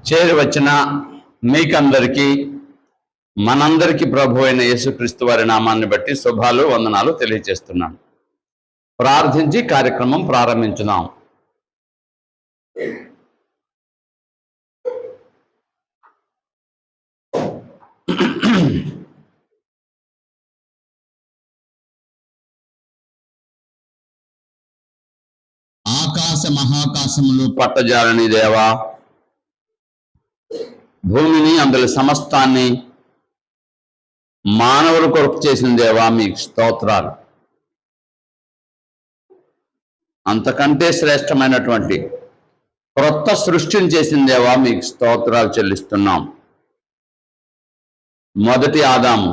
చేరి వచ్చిన మీకందరికీ మనందరికీ ప్రభు అయిన యేసుక్రీస్తు వారి నామాన్ని బట్టి శుభాలు వందనాలు తెలియజేస్తున్నాను. ప్రార్థించి కార్యక్రమం ప్రారంభించుదాం. ఆకాశ మహాకాశములు పట్టజాలని దేవా, భూమిని అందులో సమస్తాన్ని మానవుల కొరకు చేసిన దేవా మీకు స్తోత్రాలు. అంతకంటే శ్రేష్టమైనటువంటి క్రొత్త సృష్టిని చేసిన దేవా మీకు స్తోత్రాలు చెల్లిస్తున్నాం. మొదటి ఆదాము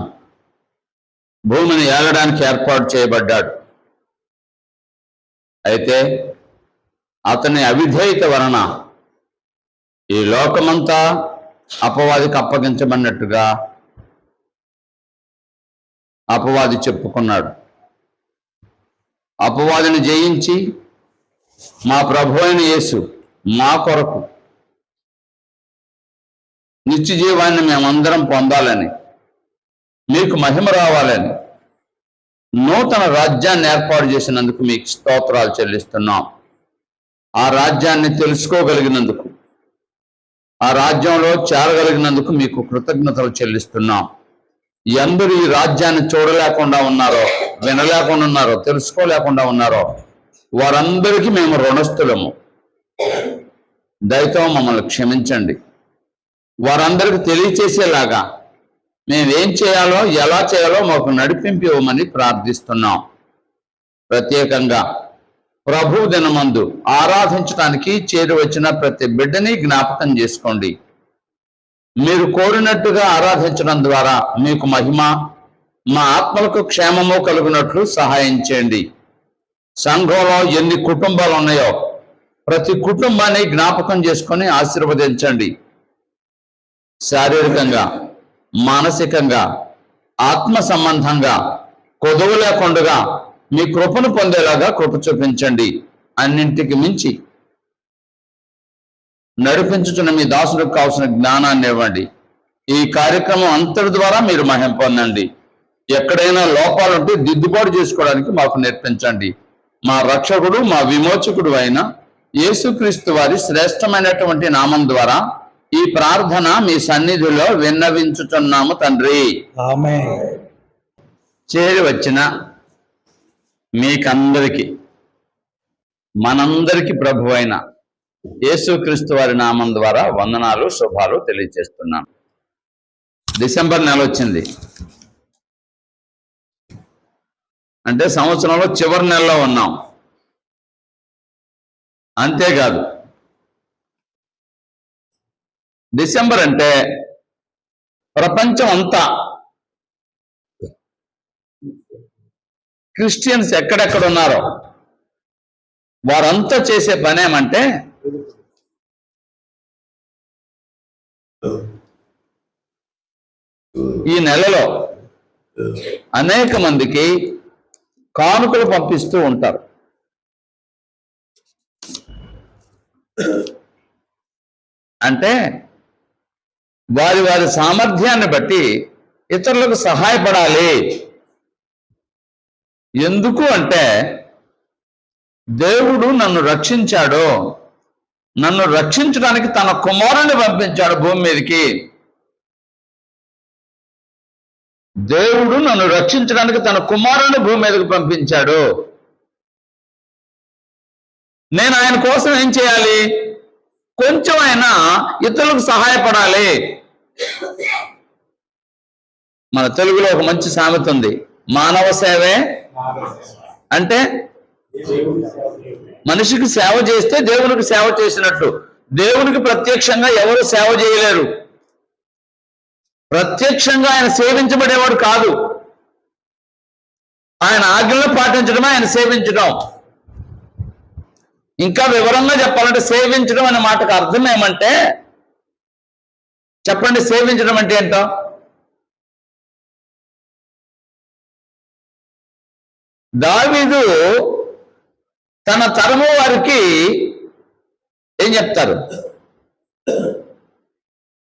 భూమిని ఏలడానికి ఏర్పాటు చేయబడ్డాడు. అయితే అతని అవిధేయత వలన ఈ లోకమంతా అపవాదికి అప్పగించబడినట్టుగా అపవాది చెప్పుకున్నాడు. అపవాదిని జయించి మా ప్రభు అయిన యేసు మా కొరకు నిత్య జీవాన్ని మేమందరం పొందాలని, మీకు మహిమ రావాలని నూతన రాజ్యాన్ని ఏర్పాటు చేసినందుకు మీకు స్తోత్రాలు చెల్లిస్తున్నాం. ఆ రాజ్యాన్ని తెలుసుకోగలిగినందుకు, ఆ రాజ్యంలో చేరగలిగినందుకు మీకు కృతజ్ఞతలు చెల్లిస్తున్నాం. ఎందరూ ఈ రాజ్యాన్ని చూడలేకుండా ఉన్నారో, వినలేకుండా ఉన్నారో, తెలుసుకోలేకుండా ఉన్నారో వారందరికీ మేము రుణస్థులము. దయతో మమ్మల్ని క్షమించండి. వారందరికీ తెలియచేసేలాగా మేమేం చేయాలో, ఎలా చేయాలో మాకు నడిపింపు ఇవ్వమని ప్రార్థిస్తున్నాం. ప్రత్యేకంగా ప్రభు దినమందు ఆరాధించడానికి చేరి వచ్చిన ప్రతి బిడ్డని జ్ఞాపకం చేసుకోండి. మీరు కోరినట్టుగా ఆరాధించడం ద్వారా మీకు మహిమ, మా ఆత్మలకు క్షేమము కలుగునట్లు సహాయం చేయండి. సంఘంలో ఎన్ని కుటుంబాలు ఉన్నాయో ప్రతి కుటుంబాన్ని జ్ఞాపకం చేసుకొని ఆశీర్వదించండి. శారీరకంగా, మానసికంగా, ఆత్మ సంబంధంగా కొదువు లేకుండా మీ కృపను పొందేలాగా కృప చూపించండి. అన్నింటికి మించి నడిపించుచున్న మీ దాసులకు కావాల్సిన జ్ఞానాన్ని ఇవ్వండి. ఈ కార్యక్రమం అంతటి ద్వారా మీరు మహిమ పొందండి. ఎక్కడైనా లోపాలుంటే దిద్దుబాటు చేసుకోవడానికి మాకు నేర్పించండి. మా రక్షకుడు, మా విమోచకుడు అయిన యేసుక్రీస్తు వారి శ్రేష్టమైనటువంటి నామం ద్వారా ఈ ప్రార్థన మీ సన్నిధిలో విన్నవించుచున్నాము తండ్రి. ఆమేన్. చేరి వచ్చిన మీకందరికీ మనందరికీ ప్రభు అయిన యేసుక్రీస్తు వారి నామం ద్వారా వందనాలు, శుభాలు తెలియజేస్తున్నాను. డిసెంబర్ నెల వచ్చింది అంటే సంవత్సరంలో చివరి నెలలో ఉన్నాం. అంతేకాదు, డిసెంబర్ అంటే ప్రపంచం అంతా క్రిస్టియన్స్ ఎక్కడెక్కడ ఉన్నారో వారంతా చేసే పనేమంటే ఈ నెలలో అనేక మందికి కానుకలు పంపిస్తూ ఉంటారు. అంటే వారి వారి సామర్థ్యాన్ని బట్టి ఇతరులకు సహాయపడాలి. ఎందుకు అంటే దేవుడు నన్ను రక్షించాడు, నన్ను రక్షించడానికి తన కుమారుని పంపించాడు భూమి మీదకి. దేవుడు నన్ను రక్షించడానికి తన కుమారుని భూమి మీదకి పంపించాడు. నేను ఆయన కోసం ఏం చేయాలి? కొంచెం అయినా ఇతరులకు సహాయపడాలి. మన తెలుగులో ఒక మంచి సామెత ఉంది, మానవ సేవే. అంటే మనిషికి సేవ చేస్తే దేవునికి సేవ చేసినట్లు. దేవునికి ప్రత్యక్షంగా ఎవరు సేవ చేయలేరు. ప్రత్యక్షంగా ఆయన సేవించబడేవాడు కాదు. ఆయన ఆజ్ఞలు పాటించడమే ఆయన సేవించడం. ఇంకా వివరంగా చెప్పాలంటే సేవించడం అనే మాటకు అర్థం ఏమంటే, చెప్పండి, సేవించడం అంటే ఏంటో? దావీదు తన తరము వారికి ఏం చెప్తారు?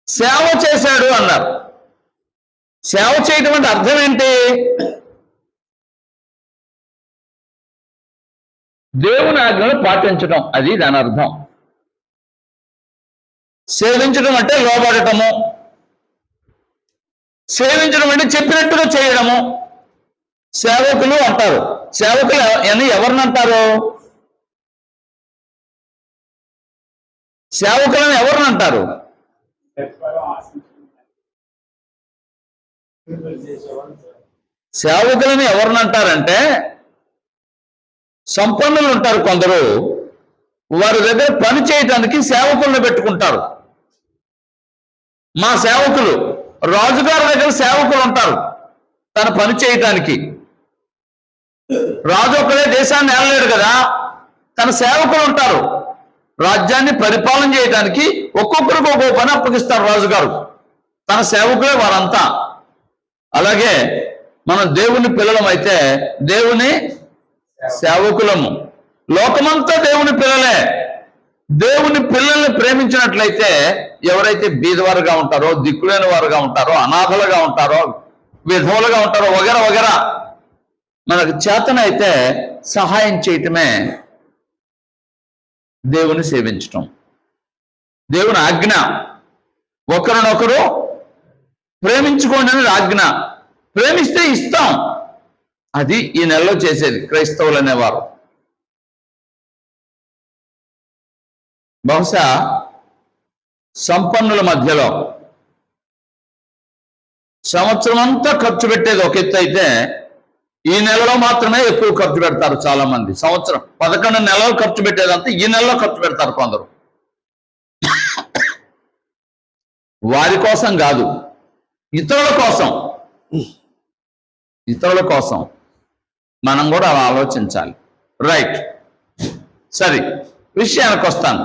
సేవ చేశాడు అన్నారు. సేవ చేయటం అంటే అర్థం ఏంటి? దేవుని ఆజ్ఞను పాటించడం, అది దాని అర్థం. సేవించడం అంటే లోబడటము, సేవించడం అంటే చెప్పినట్టుగా చేయడము. సేవకులు అంటారు. సేవకులు అని ఎవరిని అంటారు? సేవకులను ఎవరిని అంటారు? సేవకులను ఎవరిని అంటారంటే, సంపన్నులు ఉంటారు కొందరు, వారి దగ్గర పని చేయటానికి సేవకులను పెట్టుకుంటారు. మా సేవకులు, రాజుగారి దగ్గర సేవకులు ఉంటారు తన పని చేయటానికి. రాజు ఒక్కడే దేశాన్ని ఏలలేడు కదా, తన సేవకులు ఉంటారు. రాజ్యాన్ని పరిపాలన చేయడానికి ఒక్కొక్కరికి ఒక్కొక్క పని అప్పగిస్తారు రాజుగారు, తన సేవకులే వారంతా. అలాగే మనం దేవుని పిల్లలమైతే దేవుని సేవకులము. లోకమంతా దేవుని పిల్లలే. దేవుని పిల్లల్ని ప్రేమించినట్లయితే ఎవరైతే బీదవారుగా ఉంటారో, దిక్కులేని వారుగా ఉంటారో, అనాథలుగా ఉంటారో, విధవులుగా ఉంటారో, వగేరా వగేరా, మనకు చేతనైతే సహాయం చేయటమే దేవుని సేవించటం. దేవుని ఆజ్ఞ ఒకరినొకరు ప్రేమించుకోండి అనేది ఆజ్ఞ. ప్రేమిస్తే ఇస్తాం, అది ఈ నెలలో చేసేది క్రైస్తవులు అనేవారు. బహుశా సంపన్నుల మధ్యలో సంవత్సరం అంతా ఖర్చు పెట్టేది ఒక ఎత్తు అయితే, ఈ నెలలో మాత్రమే ఎక్కువ ఖర్చు పెడతారు చాలా మంది. సంవత్సరం 11 నెలలు ఖర్చు పెట్టేదంతా ఈ నెలలో ఖర్చు పెడతారు కొందరు. వారి కోసం కాదు, ఇతరుల కోసం. ఇతరుల కోసం మనం కూడా అలా ఆలోచించాలి. రైట్, సరే, విషయానికి వస్తాను.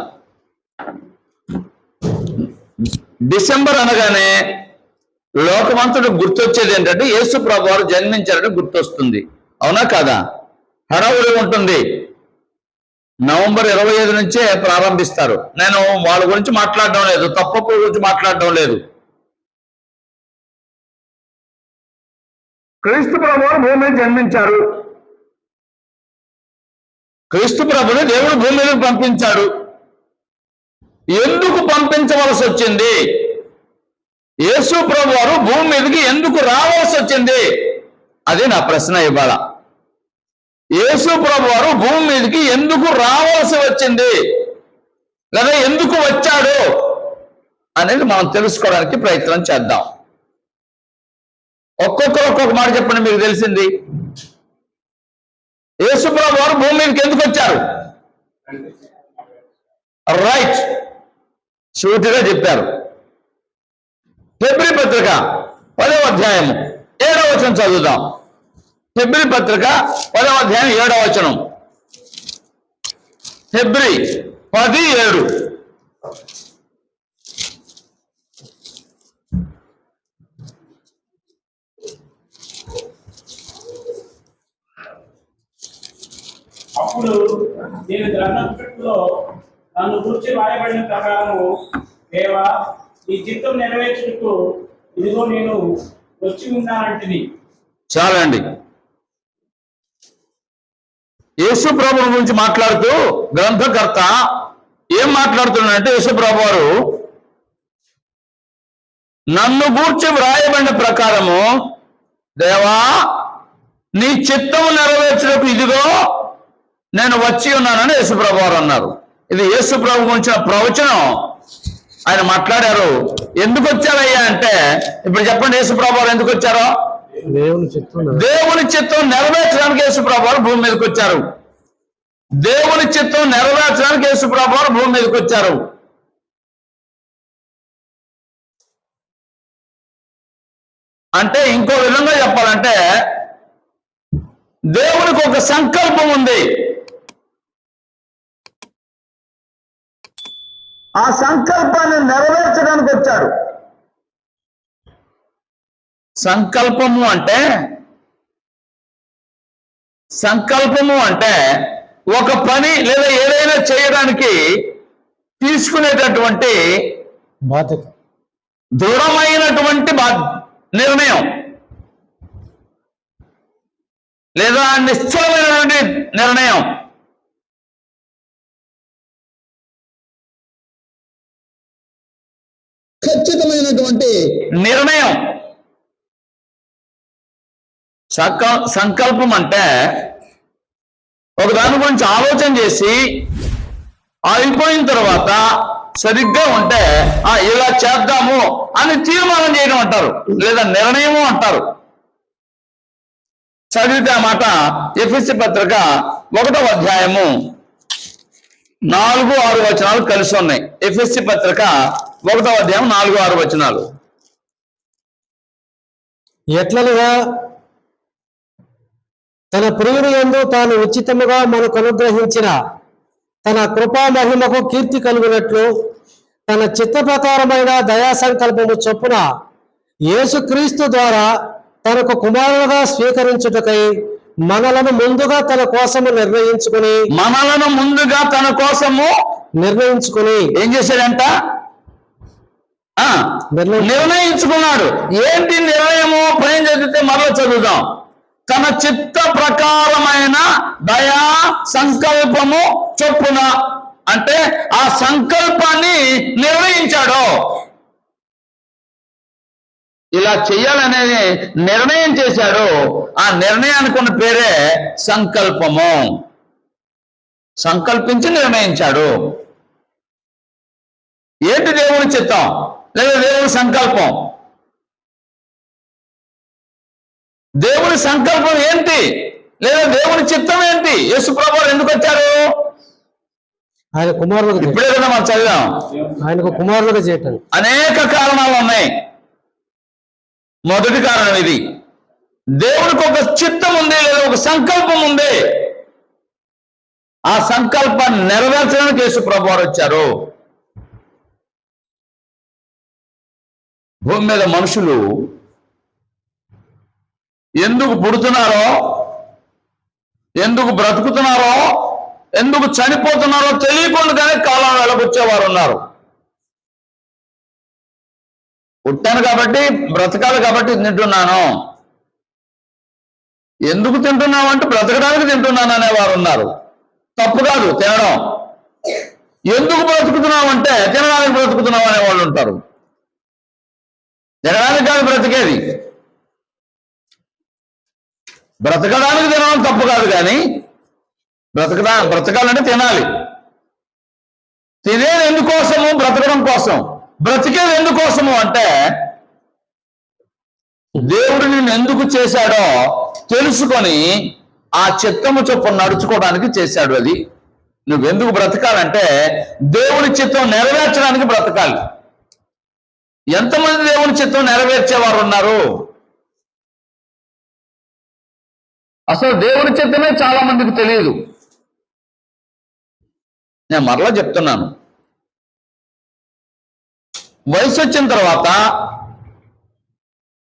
డిసెంబర్ అనగానే లోకమంతటి గుర్తొచ్చేది ఏంటంటే యేసు ప్రభు వారు జన్మించారని గుర్తొస్తుంది. అవునా కాదా? హడావుడి ఉంటుంది. నవంబర్ 25 నుంచే ప్రారంభిస్తారు. నేను వాళ్ళ గురించి మాట్లాడడం లేదు, తప్పప్పుల గురించి మాట్లాడడం లేదు. క్రీస్తు ప్రభు వారు భూమి మీద జన్మించారు. క్రీస్తు ప్రభుని దేవుడు భూమి మీదకి పంపించాడు. ఎందుకు పంపించవలసి వచ్చింది? యేసు ప్రభు వారు భూమి మీదకి ఎందుకు రావాల్సి వచ్చింది? అది నా ప్రశ్న ఇవాళ. యేసు ప్రభు వారు భూమి మీదకి ఎందుకు రావాల్సి వచ్చింది, లేదా ఎందుకు వచ్చాడు అనేది మనం తెలుసుకోవడానికి ప్రయత్నం చేద్దాం. ఒక్కొక్కరు ఒక్కొక్క మాట చెప్పండి మీకు తెలిసింది. యేసు ప్రభు వారు భూమి మీదకి ఎందుకు వచ్చారు? రైట్, సూటిగా చెప్పారు. హెబ్రీ పత్రిక 10వ అధ్యాయము 7వ వచనం చదువుదాం. హెబ్రీ పత్రిక 10వ అధ్యాయం 7వ వచనం. హెబ్రీ 10:7. అప్పుడు నేను గ్రంథంలో నన్ను గురించి రాయబడిన ప్రకారము, దేవా, ఈ చిత్తం నెరవేర్చుటకు ఇదిగో నేను వచ్చి ఉన్నానంటిని. చాలండి. యేసు ప్రభు గురించి మాట్లాడుతూ గ్రంథకర్త ఏం మాట్లాడుతున్నాడంటే, యేసు ప్రభు వారు నన్ను గూర్చి వ్రాయబడిన ప్రకారము, దేవా, నీ చిత్తము నెరవేర్చుటకు ఇదిగో నేను వచ్చి ఉన్నానని యేసు ప్రభు వారు అన్నారు. ఇది యేసు ప్రభు గురించిన ప్రవచనం. ఆయన మాట్లాడారు. ఎందుకు వచ్చారయ్యా అంటే, ఇప్పుడు చెప్పండి, యేసు ప్రభు వారు ఎందుకు వచ్చారో? దేవుని చిత్తం నెరవేర్చడానికి యేసు ప్రభు వారు భూమి మీదకి వచ్చారు. దేవుని చిత్తం నెరవేర్చడానికి యేసు ప్రభు వారు భూమి మీదకి వచ్చారు. అంటే ఇంకో విధంగా చెప్పాలంటే, దేవునికి ఒక సంకల్పం ఉంది. ఆ సంకల్పాన్ని నెరవేర్చడానికి వచ్చాడు. సంకల్పము అంటే ఒక పని లేదా ఏదైనా చేయడానికి తీసుకునేటటువంటి దృఢమైనటువంటి నిర్ణయం లేదా నిశ్చలమైనటువంటి నిర్ణయం. ఖచ్చితమైనటువంటి నిర్ణయం. సంకల్పం అంటే ఒక దాని గురించి ఆలోచన చేసి అయిపోయిన తర్వాత సరిగ్గా ఉంటే ఇలా చేద్దాము అని తీర్మానం చేయడం అంటారు, లేదా నిర్ణయము అంటారు. చదివితే ఆ మాట ఎఫెసీ పత్రిక 1వ అధ్యాయము 4-6 వచనాలు కలిసి ఉన్నాయి. ఎఫెసీ పత్రిక 1వ అధ్యాయం 4-6 వచనాలు. ఎట్లనగా తన ప్రియుని యందు తాను ఉచితముగా మనకు అనుగ్రహించిన తన కృపా మహిమకు కీర్తి కలిగినట్లు తన చిత్త ప్రకారమైన దయా సంకల్పము చొప్పున యేసుక్రీస్తు ద్వారా తనకు కుమారులుగా స్వీకరించుటకై మనలను ముందుగా తన కోసము నిర్ణయించుకుని ఏం చేశాడంట? నిర్ణయించుకున్నాడు. ఏంటి నిర్ణయము? పైన చదివితే మరలా చదువుదాం. తన చిత్త ప్రకారమైన దయా సంకల్పము చొప్పున, అంటే ఆ సంకల్పాన్ని నిర్ణయించాడు. ఇలా చెయ్యాలనేది నిర్ణయం చేశాడు. ఆ నిర్ణయానికి ఉన్న పేరే సంకల్పము. సంకల్పించి నిర్ణయించాడు. ఏంటి దేవుని చిత్తం లేదా దేవుని సంకల్పం? దేవుని సంకల్పం ఏంటి లేదా దేవుని చిత్తం ఏంటి? యేసు ప్రభువు ఎందుకు వచ్చారు? ఆయన కుమారులుగా, ఇప్పుడే కదా మనం చదివాం, ఆయనకు కుమారులుగా చేయటం. అనేక కారణాలు ఉన్నాయి. మొదటి కారణం ఇది, దేవునికి ఒక చిత్తం ఉంది లేదా ఒక సంకల్పం ఉంది. ఆ సంకల్పాన్ని నెరవేర్చడానికి యేసు ప్రభువు వచ్చారు. భూమి మీద మనుషులు ఎందుకు పుడుతున్నారో, ఎందుకు బ్రతుకుతున్నారో, ఎందుకు చనిపోతున్నారో తెలియకుండానే కాలం వెలగొచ్చేవారు ఉన్నారు. పుట్టాను కాబట్టి, బ్రతకాలి కాబట్టి తింటున్నాను. ఎందుకు తింటున్నావు అంటే బ్రతకడానికి తింటున్నాను అనేవారు ఉన్నారు. తప్పు కాదు తినడం. ఎందుకు బ్రతుకుతున్నావు అంటే తినడానికి బ్రతుకుతున్నావు అనేవాళ్ళు ఉంటారు. తినడానికి కాదు బ్రతికేది, బ్రతకడానికి తినడం తప్పు కాదు, కానీ బ్రతకాలంటే తినాలి. తినేది ఎందుకోసము? బ్రతకడం కోసం. బ్రతికేది ఎందుకోసము అంటే దేవుడు నిన్ను ఎందుకు చేశాడో తెలుసుకొని ఆ చిత్తము చొప్పున నడుచుకోవడానికి చేశాడు. అది నువ్వెందుకు బ్రతకాలంటే దేవుని చిత్తం నెరవేర్చడానికి బ్రతకాలి. ఎంతమంది దేవుని చిత్తం నెరవేర్చేవారు ఉన్నారు? అసలు దేవుని చిత్తమే చాలా మందికి తెలియదు. నేను మరలా చెప్తున్నాను, వయసు వచ్చిన తర్వాత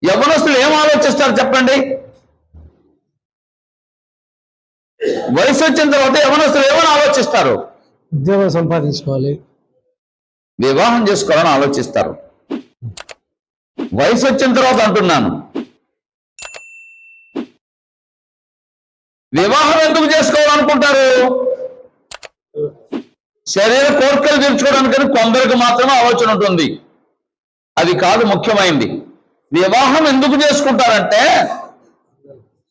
యవ్వనస్తులు ఏం ఆలోచిస్తారు చెప్పండి? వయసు వచ్చిన తర్వాత యవ్వనస్తులు ఏమని ఆలోచిస్తారు? ఉద్యోగం సంపాదించుకోవాలి, వివాహం చేసుకోవాలని ఆలోచిస్తారు. వయసు వచ్చిన తర్వాత అంటున్నాను, వివాహం ఎందుకు చేసుకోవాలనుకుంటారు? శరీర కోరికలు తీర్చుకోవడానికని కొందరికి మాత్రమే ఆలోచన ఉంటుంది. అది కాదు ముఖ్యమైనది. వివాహం ఎందుకు చేసుకుంటారంటే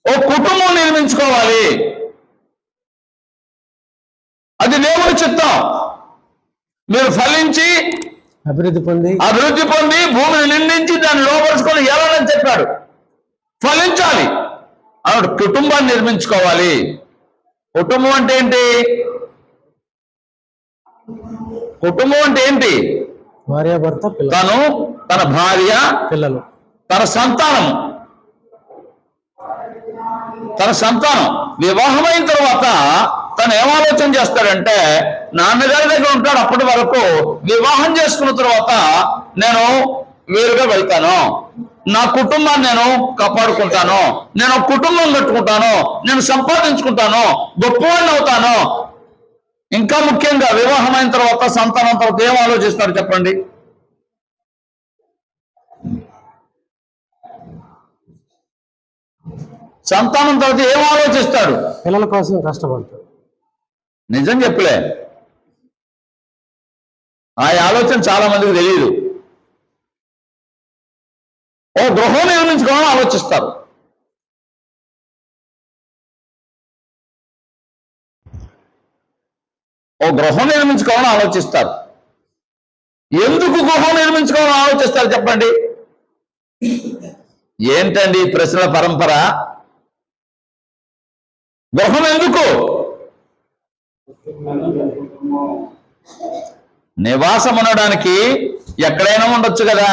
ఓ కుటుంబం నిర్మించుకోవాలి. అది దేవుని చిత్తం. మీరు ఫలించి అభివృద్ధి పొంది భూమిని నిండించి దాన్ని లోపరుచుకొని ఎలానని చెప్పాడు. ఫలించాలి అన్నాడు. కుటుంబాన్ని నిర్మించుకోవాలి. కుటుంబం అంటే ఏంటి? కుటుంబం అంటే ఏంటి? భార్యాభర్త, తను, తన భార్య, పిల్లలు, తన సంతానం. వివాహం అయిన తర్వాత తను ఏం ఆలోచన చేస్తాడంటే, నాన్నగారి దగ్గర ఉంటాడు అప్పటి వరకు. వివాహం చేసుకున్న తర్వాత నేను వేరుగా వెళ్తాను, నా కుటుంబాన్ని నేను కాపాడుకుంటాను, నేను కుటుంబం కట్టుకుంటాను, నేను సంపాదించుకుంటాను, గొప్పవాడిని అవుతాను. ఇంకా ముఖ్యంగా వివాహం అయిన తర్వాత సంతానం తర్వాత ఏం ఆలోచిస్తారు చెప్పండి? సంతానం తర్వాత ఏం ఆలోచిస్తాడు? పిల్లల కోసం కష్టపడతాడు. నిజం చెప్పలే, ఆ ఆలోచన చాలా మందికి తెలియదు. ఓ గృహం నిర్మించుకోవాలని ఆలోచిస్తారు. ఓ గృహం నిర్మించుకోవాలని ఆలోచిస్తారు. ఎందుకు గృహం నిర్మించుకోవాలని ఆలోచిస్తారు చెప్పండి? ఏంటండి ఈ ప్రశ్నల పరంపర? గృహం ఎందుకు? నివాసం ఉండడానికి ఎక్కడైనా ఉండొచ్చు కదా.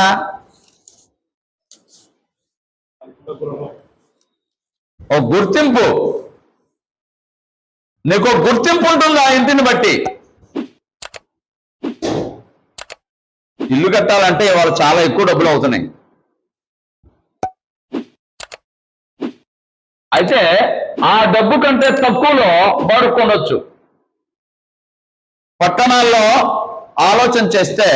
ఓ గుర్తింపు, నీకు గుర్తింపు ఉంటుంది ఆ ఇంటిని బట్టి. ఇల్లు కట్టాలంటే వాళ్ళు చాలా ఎక్కువ డబ్బులు అవుతున్నాయి. అయితే ఆ డబ్బు కంటే తక్కువలో వాడుకోవచ్చు. పట్టణాల్లో ఆలోచన చేస్తే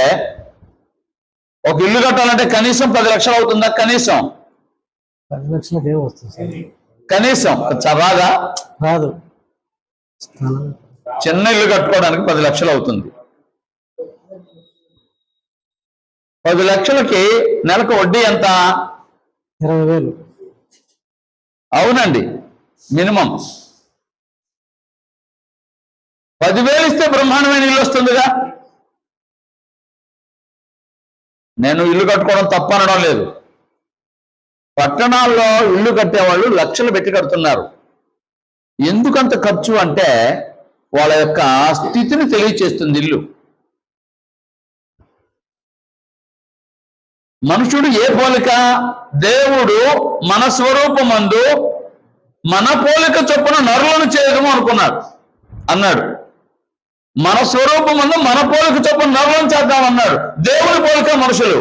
ఒక ఇల్లు కట్టాలంటే కనీసం 10 లక్షలు అవుతుందా? కనీసం 10 లక్షలకు ఏం వస్తుంది సార్? కనీసం చరాగా రాదు. చిన్న ఇల్లు కట్టుకోవడానికి 10 లక్షలు అవుతుంది. 10 లక్షలకి నెలకు వడ్డీ ఎంత? 20,000. అవునండి, మినిమం 10,000 ఇస్తే బ్రహ్మాండమైన ఇల్లు వస్తుందిగా. నేను ఇల్లు కట్టుకోవడం తప్పు అనడం లేదు. పట్టణాల్లో ఇల్లు కట్టేవాళ్ళు లక్షలు పెట్టి కడుతున్నారు. ఎందుకంత ఖర్చు అంటే వాళ్ళ యొక్క స్థితిని తెలియచేస్తుంది ఇల్లు. మనుషుడు ఏ పోలిక? దేవుడు మన స్వరూపమందు మన పోలిక చొప్పున నరులను చేయడము అన్నాడు. మన స్వరూపమందు మన పోలిక చొప్పున నరులను చేద్దామన్నాడు. దేవుని పోలిక మనుషులు,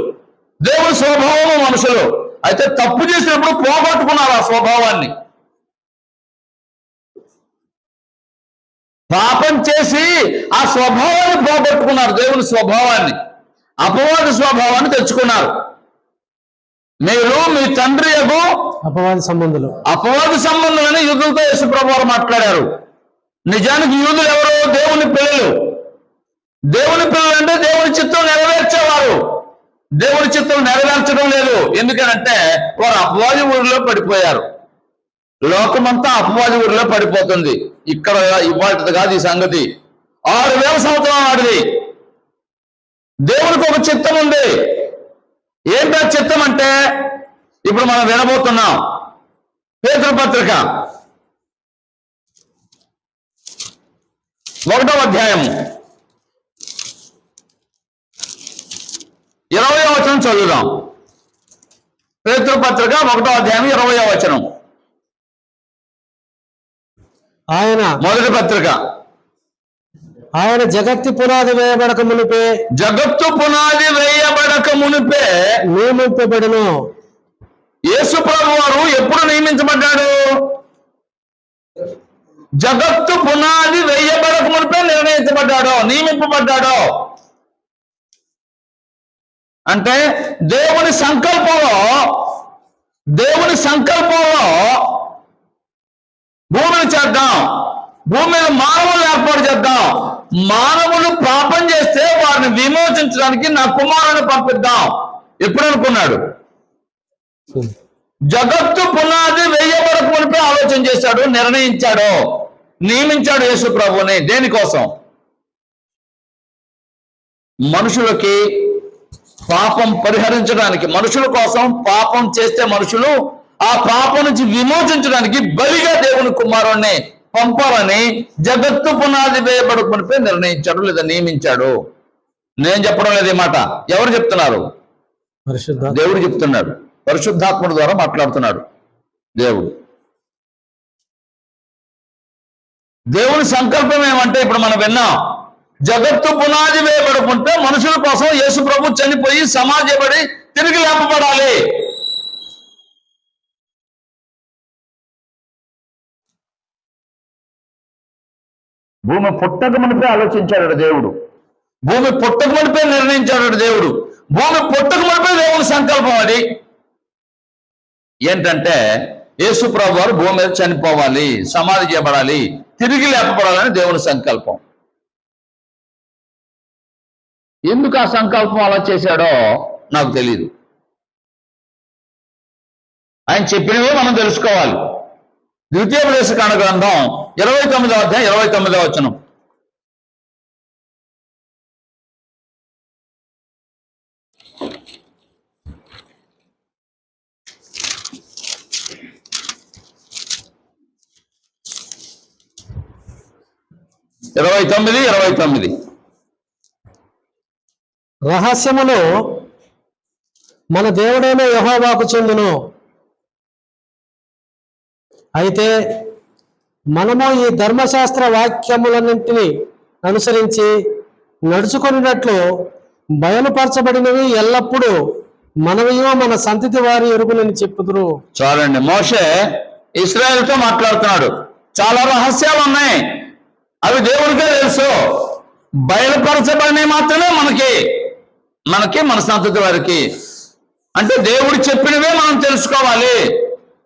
దేవుని స్వభావము మనుషులు. అయితే తప్పు చేసినప్పుడు పోగొట్టుకున్నారు ఆ స్వభావాన్ని. పాపం చేసి ఆ స్వభావాన్ని పోగొట్టుకున్నారు, దేవుని స్వభావాన్ని, అపవాది స్వభావాన్ని తెచ్చుకున్నారు. మీరు మీ తండ్రి యొక్క అపవాది సంబంధులని యూదులతో యేసుప్రభువు వారు మాట్లాడారు. నిజానికి యూదులు ఎవరు? దేవుని పిల్లలు. దేవుని పిల్లలు అంటే దేవుని చిత్తం నెరవేర్చేవారు. దేవుని చిత్తం నెరవేర్చడం లేదు. ఎందుకనంటే వారు అపవాది ఊరిలో పడిపోయారు. లోకమంతా అపవాది ఊరిలో పడిపోతుంది. ఇక్కడ ఇవ్వాల్సింది కాదు ఈ సంగతి. 6,000 సంవత్సరాల నాటిది. దేవునికి ఒక చిత్తం ఉంది. ఏంటో చిత్తం అంటే ఇప్పుడు మనం వినబోతున్నాం. పేతురు పత్రిక 1వ అధ్యాయము 20వ వచనం చదువుదాం. పేతురు పత్రిక 1వ అధ్యాయం 20వ వచనం. ఆయన మొదటి పత్రిక. ఆయన జగత్తు పునాది వేయబడక మునిపే నియమింపబడును. యేసు ప్రభువు వారు ఎప్పుడు నియమించబడ్డాడు? జగత్తు పునాది వేయబడక మునిపే నియమింపబడ్డాడు. అంటే దేవుని సంకల్పంలో భూమిని చేద్దాం, భూమి మీద మానవులు ఏర్పాటు చేద్దాం. మానవులు పాపం చేస్తే వారిని విమోచించడానికి నా కుమారుని పంపిద్దాం. ఎప్పుడు అనుకున్నాడు? జగత్తు పునాది వేయబడక మునిపే ఆలోచన చేశాడు, నిర్ణయించాడు, నియమించాడు యేసు ప్రభువుని. దేనికోసం? మనుషులకి పాపం పరిహరించడానికి, మనుషుల కోసం. పాపం చేస్తే మనుషులు ఆ పాపం నుంచి విమోచించడానికి బలిగా దేవుని కుమారుణ్ణి పంపాలని జగత్తు పునాది వేయబడక మునిపే నిర్ణయించాడు లేదా నియమించాడు. నేను చెప్పడం లేదు ఈ మాట. ఎవరు చెప్తున్నారు? దేవుడు చెప్తున్నాడు. పరిశుద్ధాత్ముడి ద్వారా మాట్లాడుతున్నాడు దేవుడు. దేవుని సంకల్పం ఏమంటే ఇప్పుడు మనం విన్నాం. జగత్తు పునాది వేయబడుకుంటే మనుషుల కోసం యేసు ప్రభు చనిపోయి సమాజపడి తిరిగి లేపబడాలి. భూమి పుట్టక మునిపే ఆలోచించాడు దేవుడు. భూమి పుట్టక మునిపే నిర్ణయించాడు దేవుడు. భూమి పుట్టక మునిపే దేవుని సంకల్పం. అది ఏంటంటే యేసు ప్రభు వారు భూమి మీద చనిపోవాలి, సమాధి చేయబడాలి, తిరిగి లేపబడాలని దేవుని సంకల్పం. ఎందుకు ఆ సంకల్పం అలా చేశాడో నాకు తెలియదు. ఆయన చెప్పినవే మనం తెలుసుకోవాలి. ద్వితీయోపదేశకాండ గ్రంథం 29వ అధ్యాయం 29వ వచనం. ఇరవై తొమ్మిది. రహస్యములు మన దేవుడైన యెహోవాకు చెందును. అయితే మనము ఈ ధర్మశాస్త్ర వాక్యములన్నింటినీ అనుసరించి నడుచుకున్నట్లు బయలుపరచబడినవి ఎల్లప్పుడూ మనవియో మన సంతతి వారి ఎరుగునని చెప్పుదురు. చాలండి. మోషే ఇశ్రాయేలుతో మాట్లాడుతున్నాడు. చాలా రహస్యాలు ఉన్నాయి, అవి దేవుడికే తెలుసు. బయలుపరచబడినవి మాత్రమే మనకి మన సంతతి వారికి. అంటే దేవుడు చెప్పినవే మనం తెలుసుకోవాలి.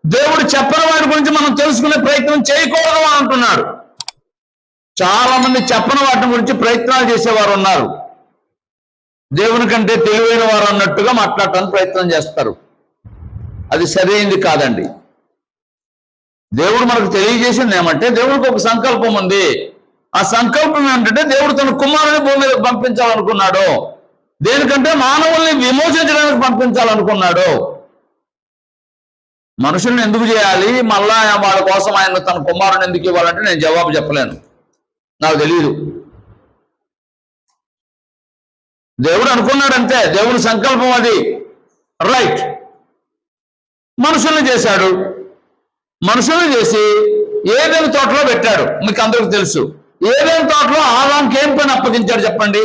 దేవుడు చెప్పని వారి గురించి మనం తెలుసుకునే ప్రయత్నం చేయకూడదు అని అంటున్నాడు. చాలా మంది చెప్పని వాటి గురించి ప్రయత్నాలు చేసేవారు ఉన్నారు. దేవుని కంటే తెలివైన వారు అన్నట్టుగా మాట్లాడటానికి ప్రయత్నం చేస్తారు. అది సరైనది కాదండి. దేవుడు మనకు తెలియజేసింది ఏమంటే, దేవుడికి ఒక సంకల్పం ఉంది. ఆ సంకల్పం ఏంటంటే, దేవుడు తన కుమారుని భూమి మీద పంపించాలనుకున్నాడు. దేనికంటే మానవుల్ని విమోచించడానికి పంపించాలనుకున్నాడు. మనుషుల్ని ఎందుకు చేయాలి, మళ్ళా వాళ్ళ కోసం ఆయన తన కుమారుని ఎందుకు ఇవ్వాలంటే నేను జవాబు చెప్పలేను, నాకు తెలియదు. దేవుడు అనుకున్నాడంతే, దేవుని సంకల్పం అది. రైట్. మనుషుల్ని చేశాడు. మనుషుల్ని చేసి ఏదైనా తోటలో పెట్టాడు. మీకు అందరికి తెలుసు. ఏదైనా తోటలో ఆదాంకి ఏం పని అప్పగించాడు చెప్పండి?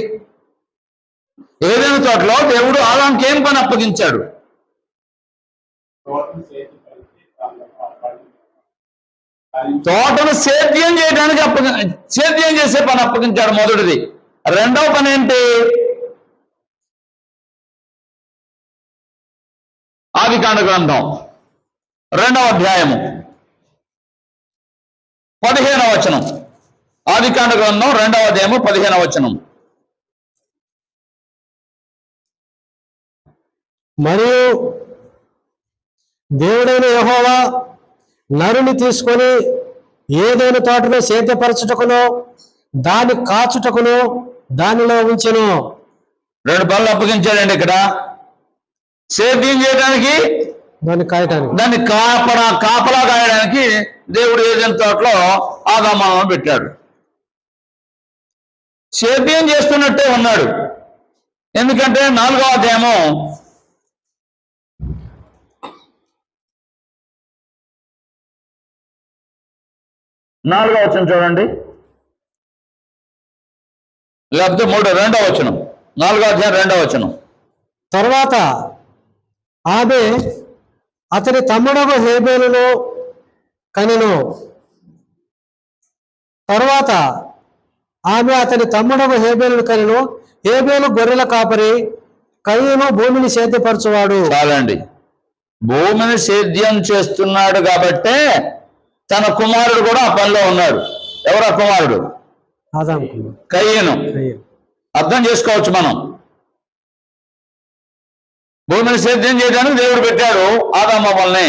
ఏదైనా తోటలో దేవుడు ఆదాంకి ఏం పని అప్పగించాడు? తోటను సేద్యం చేయడానికి సేద్యం చేసే పని అప్పగించాడు మొదటిది. రెండవ పని ఏంటి? ఆదికాండ గ్రంథం 2వ అధ్యాయము 15వ వచనం. ఆదికాండ గ్రంథం 2వ అధ్యాయము 15వ వచనం. మరియు దేవుడైన యెహోవా నరుని తీసుకొని ఏదైనా తోటలో సేద్యపరచుటకునో దాన్ని కాచుటకునో దానిలో ఉంచెను. 2 పనులు అప్పగించాడండి ఇక్కడ. సేద్యం చేయడానికి, దాన్ని కాపలా కాయడానికి దేవుడు ఏదైనా తోటలో ఆదామాను పెట్టాడు. సేద్యం చేస్తున్నట్టే ఉన్నాడు. ఎందుకంటే 4వ అధ్యాయము 4వ వచనం చూడండి, లేకపోతే 2వ వచనం. 4వ అధ్యాయం 2వ వచనం. తర్వాత ఆమె అతని తమ్ముడగు హేబేలును కనెను. తర్వాత ఆమె అతని తమ్ముడగు హేబేలును కనెను. హేబేలు గొర్రెల కాపరి, కయీను భూమిని సేద్యపరచువాడు. చాలండి. భూమిని సేద్యం చేస్తున్నాడు కాబట్టే తన కుమారుడు కూడా ఆ పనిలో ఉన్నాడు. ఎవరు ఆ కుమారుడు? ఆదాము. కయీను. అర్థం చేసుకోవచ్చు మనం. భూమిని సేద్యం చేయడానికి దేవుడు పెట్టాడు ఆదాము వాళ్ళని.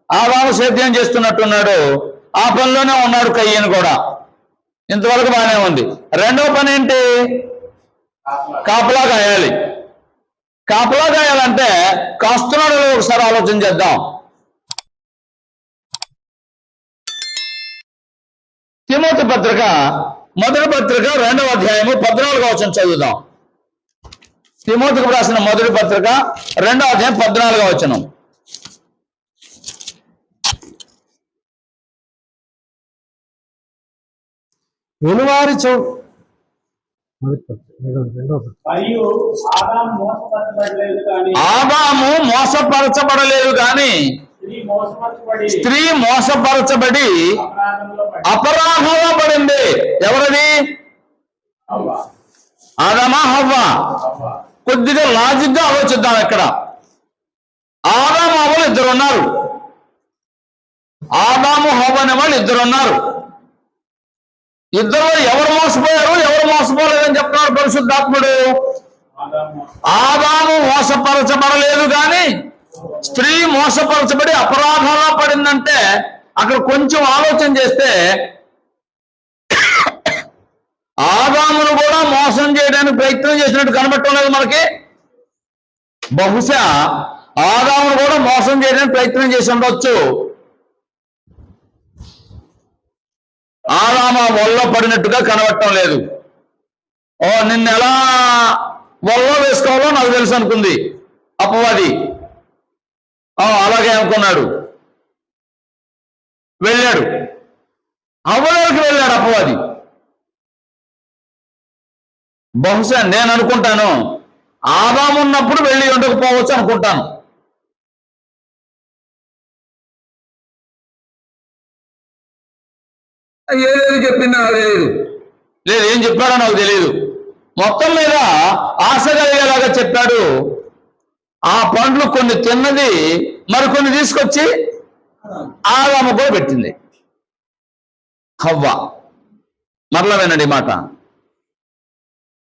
ఆదాము సేద్యం చేస్తున్నట్టున్నాడు, ఆ పనిలోనే ఉన్నాడు కయ్యను కూడా. ఇంతవరకు బాగానే ఉంది. రెండవ పని ఏంటి? కాపలా కాయాలి. కాపలా కాయాలంటే కాస్తున్నాడు. ఒకసారి ఆలోచన చేద్దాం. తిమోతి పత్రిక మొదటి పత్రిక 2వ అధ్యాయము 14వ వచనం చదువుదాం. తిమోతికి రాసిన మొదటి పత్రిక 2వ అధ్యాయం 14వ వచనం. వినువారి ఆదాము మోసపరచబడలేదు కానీ స్త్రీ మోసపరచబడి అపరాధంలో పడింది. ఎవరది? ఆదామా హవ్వా? కొద్దిగా లాజిక్ గా ఆలోచిద్దాం. ఇక్కడ ఆదాము హవ్వలు 2 ఉన్నారు. ఆదాము హవ్వ అనే వాళ్ళు ఇద్దరు ఉన్నారు. ఇద్దరు ఎవరు మోసపోయారు, ఎవరు మోసపోలేదని చెప్తున్నారు పరిశుద్ధాత్ముడు. ఆదాము మోసపరచబడలేదు కానీ స్త్రీ మోసపరచబడి అపరాధంలో పడిందంటే అక్కడ కొంచెం ఆలోచన చేస్తే ఆదామును కూడా మోసం చేయడానికి ప్రయత్నం చేసినట్టు కనబడటం లేదు మనకి. బహుశా ఆదామును కూడా మోసం చేయడానికి ప్రయత్నం చేసి ఉండొచ్చు. ఆదాము వల్ల పడినట్టుగా కనబడటం లేదు. నిన్ను ఎలా వల్ల వేసుకోవాలో నాకు తెలుసు అనుకుంది అపవాది. అలాగే అనుకున్నాడు, వెళ్ళాడు, అవ్వలోకి వెళ్ళాడు అపవాది. బహుశా నేను అనుకుంటాను ఆదాము ఉన్నప్పుడు వెళ్ళి ఉండకపోవచ్చు అనుకుంటాను. ఏదేది చెప్పిందో నాకు తెలియదు, లేదు ఏం చెప్పాడో నాకు తెలియదు. మొత్తం మీద ఆశ కలిగేలాగా చెప్పాడు. ఆ పండ్లు కొన్ని తిన్నది, మరికొన్ని తీసుకొచ్చి ఆదాము కూడా పెట్టింది హవ్వ. మరలా వినండి మాట.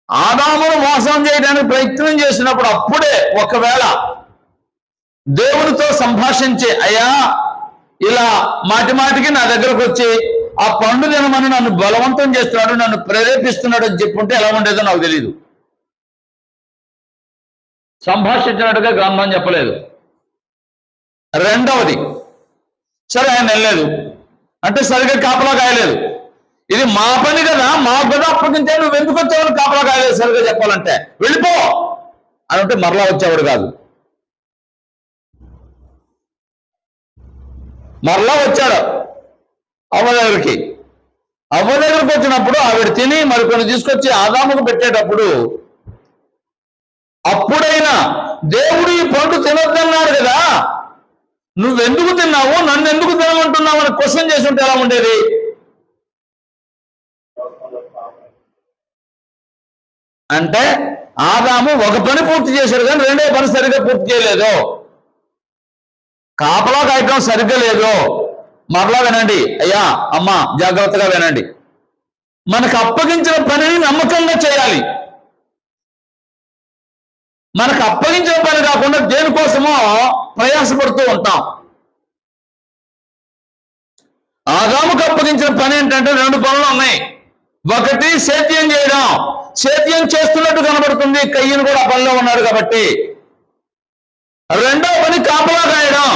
ఆదామును మోసం చేయడానికి ప్రయత్నం చేసినప్పుడు అప్పుడే ఒకవేళ దేవునితో సంభాషించి, అయ్యా ఇలా మాటి మాటికి నా దగ్గరకు వచ్చి ఆ పండు తినమని నన్ను బలవంతం చేస్తున్నాడు, నన్ను ప్రేరేపిస్తున్నాడు అని చెప్పుంటే ఎలా ఉండేదో నాకు తెలియదు. సంభాషించినట్టుగా గ్రంథం చెప్పలేదు. రెండవది, సరే ఆయన వెళ్ళలేదు అంటే సరిగ్గా కాపలా కాయలేదు. ఇది మా పని కదా, మా కదా అప్పగించే, నువ్వు ఎందుకు వచ్చావని కాపలా కాయలేదు సరిగ్గా చెప్పాలంటే. వెళ్ళిపో అని అంటే మరలా వచ్చేవాడు కాదు. మరలా వచ్చాడు అవ్వ దగ్గరికి. అవ్వ దగ్గరికి వచ్చినప్పుడు ఆవిడ తిని మరికొన్ని తీసుకొచ్చి ఆదాముకు పెట్టేటప్పుడు, అప్పుడైనా దేవుడు ఈ పండు తినొద్దన్నాడు కదా, నువ్వెందుకు తిన్నావు, నన్ను ఎందుకు తినమంటున్నావు అని క్వశ్చన్ చేసి ఉంటే ఎలా ఉండేది? అంటే ఆదాము ఒక పని పూర్తి చేశాడు కానీ రెండో పని సరిగ్గా పూర్తి చేయలేదు. కాపలా కాయటం సరిగ్గా లేదు. మరలా వినండి అయ్యా అమ్మ, జాగ్రత్తగా వినండి. మనకు అప్పగించిన పనిని నమ్మకంగా చేయాలి. మనకు అప్పగించిన పని కాకుండా దేనికోసమో ప్రయాసపడుతూ ఉంటాం. ఆదాముకు అప్పగించిన పని ఏంటంటే రెండు పనులు ఉన్నాయి. ఒకటి సేద్యం చేయడం, సేద్యం చేస్తున్నట్టు కనబడుతుంది, కయ్యను కూడా ఆ పనిలో ఉన్నాడు కాబట్టి. రెండో పని కాపలా కాయడం.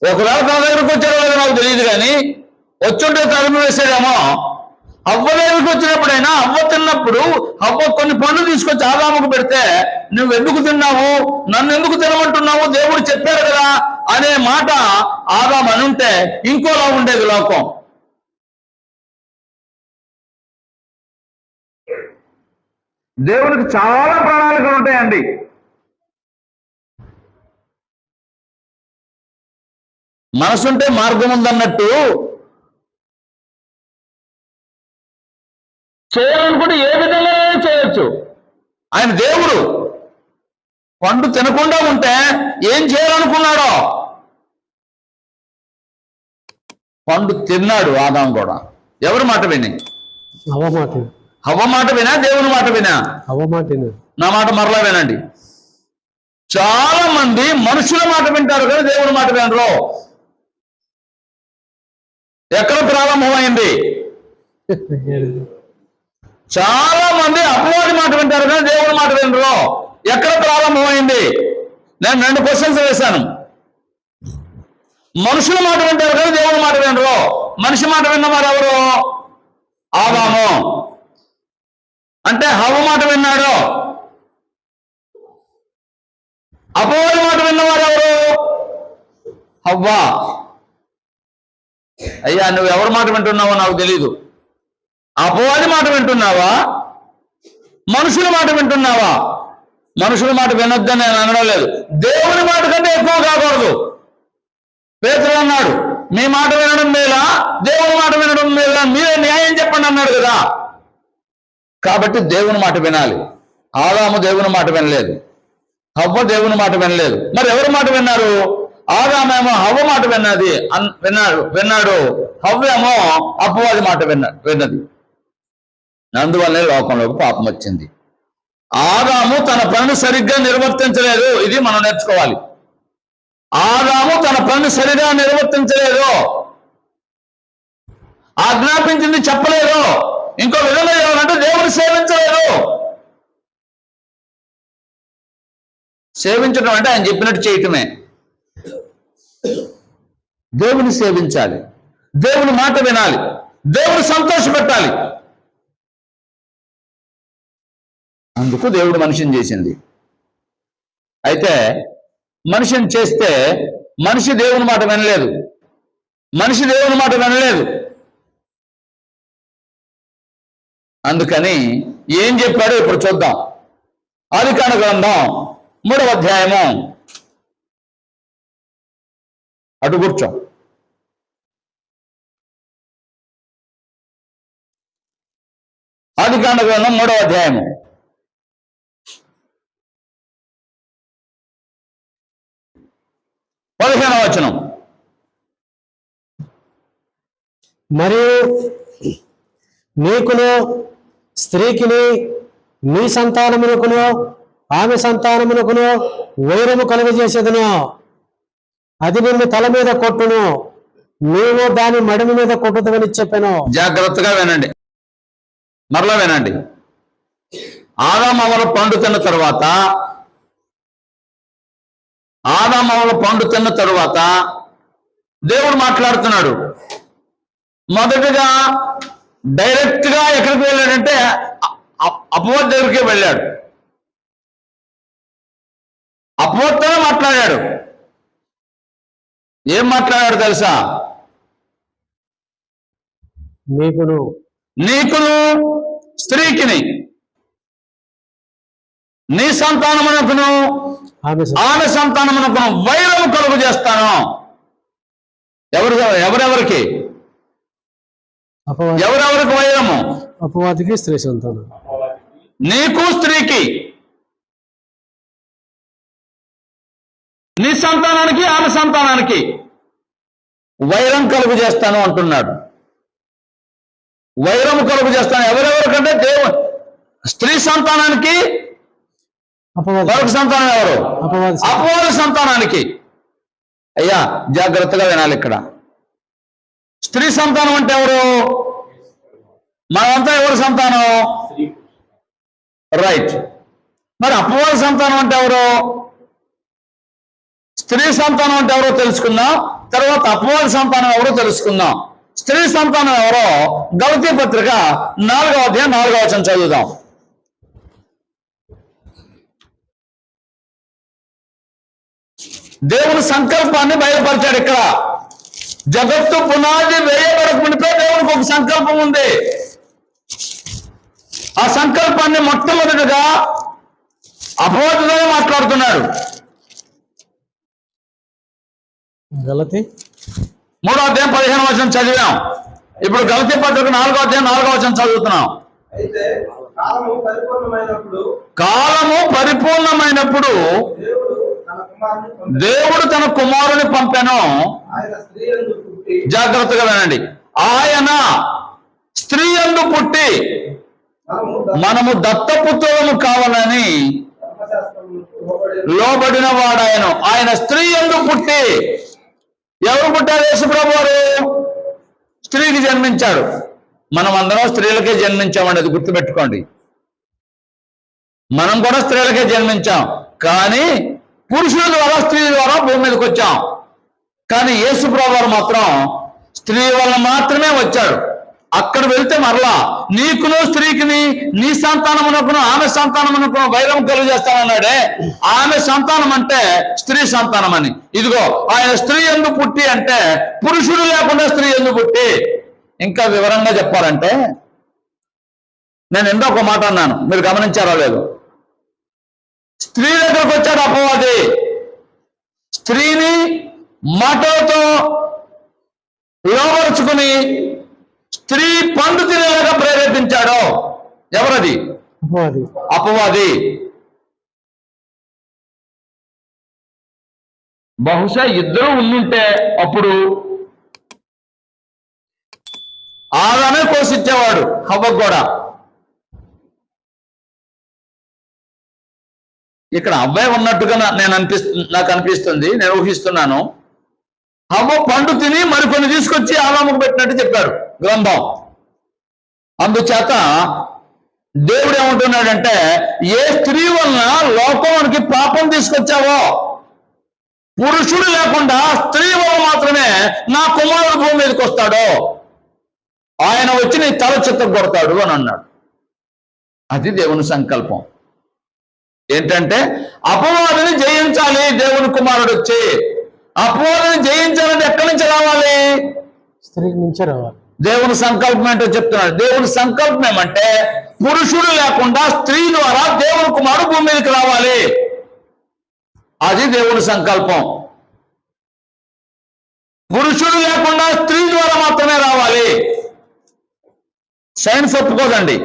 ఒకవేళ తన దగ్గరకు వచ్చారో లేదో నాకు తెలియదు కానీ వచ్చుంటే తరిమి వేసాడేమో. అవ్వ దగ్గరికి వచ్చినప్పుడైనా అవ్వ తిన్నప్పుడు అవ్వ కొన్ని పండ్లు తీసుకొచ్చి ఆదాముకు పెడితే, నువ్వు ఎందుకు తిన్నావు, నన్ను ఎందుకు తినమంటున్నావు, దేవుడు చెప్పారు కదా అనే మాట ఆదాము అని ఉంటే ఇంకోలా ఉండేది లోకం. దేవునికి చాలా ప్రణాళికలు ఉంటాయండి. మనసుంటే మార్గం ఉందన్నట్టు చేయాలనుకుంటే ఏ విధంగా చేయొచ్చు. ఆయన దేవుడు. పండు తినకుండా ఉంటే ఏం చేయాలనుకున్నాడో పండు తిన్నాడు ఆదాము కూడా. ఎవరి మాట విని? హవ్వ మాట వినా, దేవుని మాట వినా? నా మాట మరలా వినండి. చాలా మంది మనుషుల మాట వింటారు కానీ దేవుని మాట వినరు. ఎక్కడ ప్రారంభమైంది? చాలా మంది అపవాది మాట వింటారు కానీ దేవుని మాట వినరు. ఎక్కడ ప్రారంభమైంది? నేను 2 క్వశ్చన్స్ వేశాను. మనుషుల మాట వింటారు కానీ దేవుని మాట వినరు. మనిషి మాట విన్నవారు ఎవరు? ఆదాము. అంటే హవ్వ మాట విన్నాడు. అపవాది మాట విన్నవారు ఎవరు? హవ్వ. అయ్యా నువ్వు ఎవరి మాట వింటున్నావో నాకు తెలీదు. అపవాది మాట వింటున్నావా, మనుషుల మాట వింటున్నావా? మనుషుల మాట వినొద్దని నేను అనడం లేదు. దేవుని మాట కంటే ఎక్కువ కాకూడదు. పేతురు అన్నాడు, మీ మాట వినడం మేలా, దేవుని మాట వినడం మేలా, మీరే న్యాయం చెప్పండి అన్నాడు కదా. కాబట్టి దేవుని మాట వినాలి. ఆదాము దేవుని మాట వినలేదు, హవ్వ దేవుని మాట వినలేదు. మరి ఎవరి మాట విన్నారు? ఆదామేమో హవ్వ మాట విన్నాడు హవ్వేమో అపవాది మాట విన్నది. అందువల్లే లోకంలోకి పాపం వచ్చింది. ఆదాము తన పనిని సరిగ్గా నిర్వర్తించలేదు. ఇది మనం నేర్చుకోవాలి. ఆదాము తన పనిని సరిగా నిర్వర్తించలేదు, ఆజ్ఞాపించింది చెప్పలేదు. ఇంకో విధంగా ఏమనంటే దేవుని సేవించలేదు. సేవించడం అంటే ఆయన చెప్పినట్టు చేయటమే. దేవుని సేవించాలి, దేవుని మాట వినాలి, దేవుని సంతోషపెట్టాలి. అందుకు దేవుడు మనిషిని చేసింది. అయితే మనిషిని చేస్తే మనిషి దేవుని మాట వినలేదు. అందుకని ఏం చెప్పాడో ఇప్పుడు చూద్దాం. ఆదికాండ గ్రంథం 3వ అధ్యాయము. అటు కూర్చో. ఆదికాండ గ్రంథం 3వ అధ్యాయము 15వ వచనం. మరియు నీకును స్త్రీకిని నీ సంతానమునకును ఆమె సంతానమునకును వైరము కలుగజేసేదను. అది నిన్ను తల మీద కొట్టును, నీవు దాని మడిమి మీద కొట్టుదని చెప్పాను. జాగ్రత్తగా వినండి, మరలా వినండి. ఆదాము అవ్వల పండు తిన్న తరువాత దేవుడు మాట్లాడుతున్నాడు. మొదటగా డైరెక్ట్ గా ఎక్కడికి వెళ్ళాడంటే అపవాది దగ్గరికే వెళ్ళాడు. అపవాదితోనే మాట్లాడాడు. ఏం మాట్లాడాడు తెలుసా? నీకును స్త్రీకిని నీ సంతానమునకును ఆమె సంతానమునకును వైరము కలుగు చేస్తాను. ఎవరెవరికి వైరము? అపవాదికి స్త్రీ సంతానం. నీకు స్త్రీకి, నీ సంతానానికి ఆమె సంతానానికి వైరం కలుగు చేస్తాను అంటున్నాడు. వైరము కలుగు చేస్తాను ఎవరెవరికంటే స్త్రీ సంతానానికి, మరొక సంతానం ఎవరు? అపవాది సంతానానికి. అయ్యా జాగ్రత్తగా వినాలి. ఇక్కడ స్త్రీ సంతానం అంటే ఎవరు? మనమంతా ఎవరు సంతానం? రైట్. మరి అపవాది సంతానం అంటే ఎవరు? స్త్రీ సంతానం అంటే ఎవరో తెలుసుకుందాం, తర్వాత అపవాది సంతానం ఎవరో తెలుసుకుందాం. స్త్రీ సంతానం ఎవరో గలతీ పత్రిక 4వ అధ్యాయం 4వ వచనం చదువుదాం. దేవుని సంకల్పాన్ని బయలుపరిచాడు. ఇక్కడ జగత్తు పునాది వేయబడక మునిపే దేవునికి ఒక సంకల్పం ఉంది. ఆ సంకల్పాన్ని మొట్టమొదటిగా అపవాదితోనే మాట్లాడుతున్నాడు. గలతీ 3వ అధ్యాయం 15వ వచనం చదివాం. ఇప్పుడు గలతీ పత్రిక 4వ అధ్యాయం 4వ వచనం చదువుతున్నాం. అయితే కాలము పరిపూర్ణమైనప్పుడు దేవుడు తన కుమారుని పంపెను. జాగ్రత్తగా వినండి. ఆయన స్త్రీ యందు పుట్టి మనము దత్తపుత్రులము కావాలని లోబడిన వాడాయను. ఆయన స్త్రీ యందు పుట్టి, ఎవరు పుట్టారు? యేసుప్రభు వారు స్త్రీకి జన్మించాడు. మనం అందరం స్త్రీలకే జన్మించామండి, అది గుర్తుపెట్టుకోండి. మనం కూడా స్త్రీలకే జన్మించాం, కానీ పురుషుల ద్వారా స్త్రీ ద్వారా భూమి మీదకి వచ్చాం. కానీ యేసుప్రభు వారు మాత్రం స్త్రీ వల్ల మాత్రమే వచ్చాడు. అక్కడ వెళ్తే మరలా నీకును స్త్రీకిని నీ సంతానమునకును ఆమె సంతానమునకును వైరం కలుగు చేస్తానన్నాడే, ఆమె సంతానం అంటే స్త్రీ సంతానం అని. ఇదిగో ఆయన స్త్రీ యందు పుట్టి అంటే పురుషుడు లేకుండా స్త్రీ యందు పుట్టి. ఇంకా వివరంగా చెప్పాలంటే, నేను ఎంతో ఒక మాట అన్నాను, మీరు గమనించారో లేదు. స్త్రీ దగ్గరకు వచ్చాడు అపవాది. స్త్రీని మాటలతో లోపరుచుకుని స్త్రీ పండు తినేలాగా ప్రేరేపించాడు. ఎవరది? అపవాది. బహుశా ఇద్దరు ఉండుంటే అప్పుడు ఆదామే కోసిచ్చేవాడు హవ్వకు కూడా. ఇక్కడ అబ్బాయి ఉన్నట్టుగా నాకు అనిపిస్తుంది, నేను ఊహిస్తున్నాను. హవ్వ పండు తిని మరికొన్ని తీసుకొచ్చి ఆదాముకు పెట్టినట్టు చెప్పాడు గ్రంథం. అందుచేత దేవుడు ఏమంటున్నాడంటే, ఏ స్త్రీ వలన లోకానికి పాపం తీసుకొచ్చావో, పురుషుడు లేకుండా స్త్రీ వల్ల మాత్రమే నా కుమారుడు భూమి మీదకి వస్తాడో, ఆయన వచ్చి నీ తల చిత్త కొడతాడు అని అన్నాడు. అది దేవుని సంకల్పం. ఏంటంటే అపవాదిని జయించాలి. దేవుని కుమారుడు వచ్చి అపవాదిని జయించాలంటే ఎక్కడి నుంచి రావాలి? స్త్రీ నుంచి రావాలి. దేవుని సంకల్పం ఏంటో చెప్తున్నాడు. దేవుని సంకల్పం ఏమంటే పురుషుడు లేకుండా స్త్రీ ద్వారా దేవుని కుమారుడు భూమి మీదకి రావాలి. అది దేవుని సంకల్పం. పురుషుడు లేకుండా స్త్రీ ద్వారా మాత్రమే రావాలి. సైన్స్ ఒప్పుకోదండి.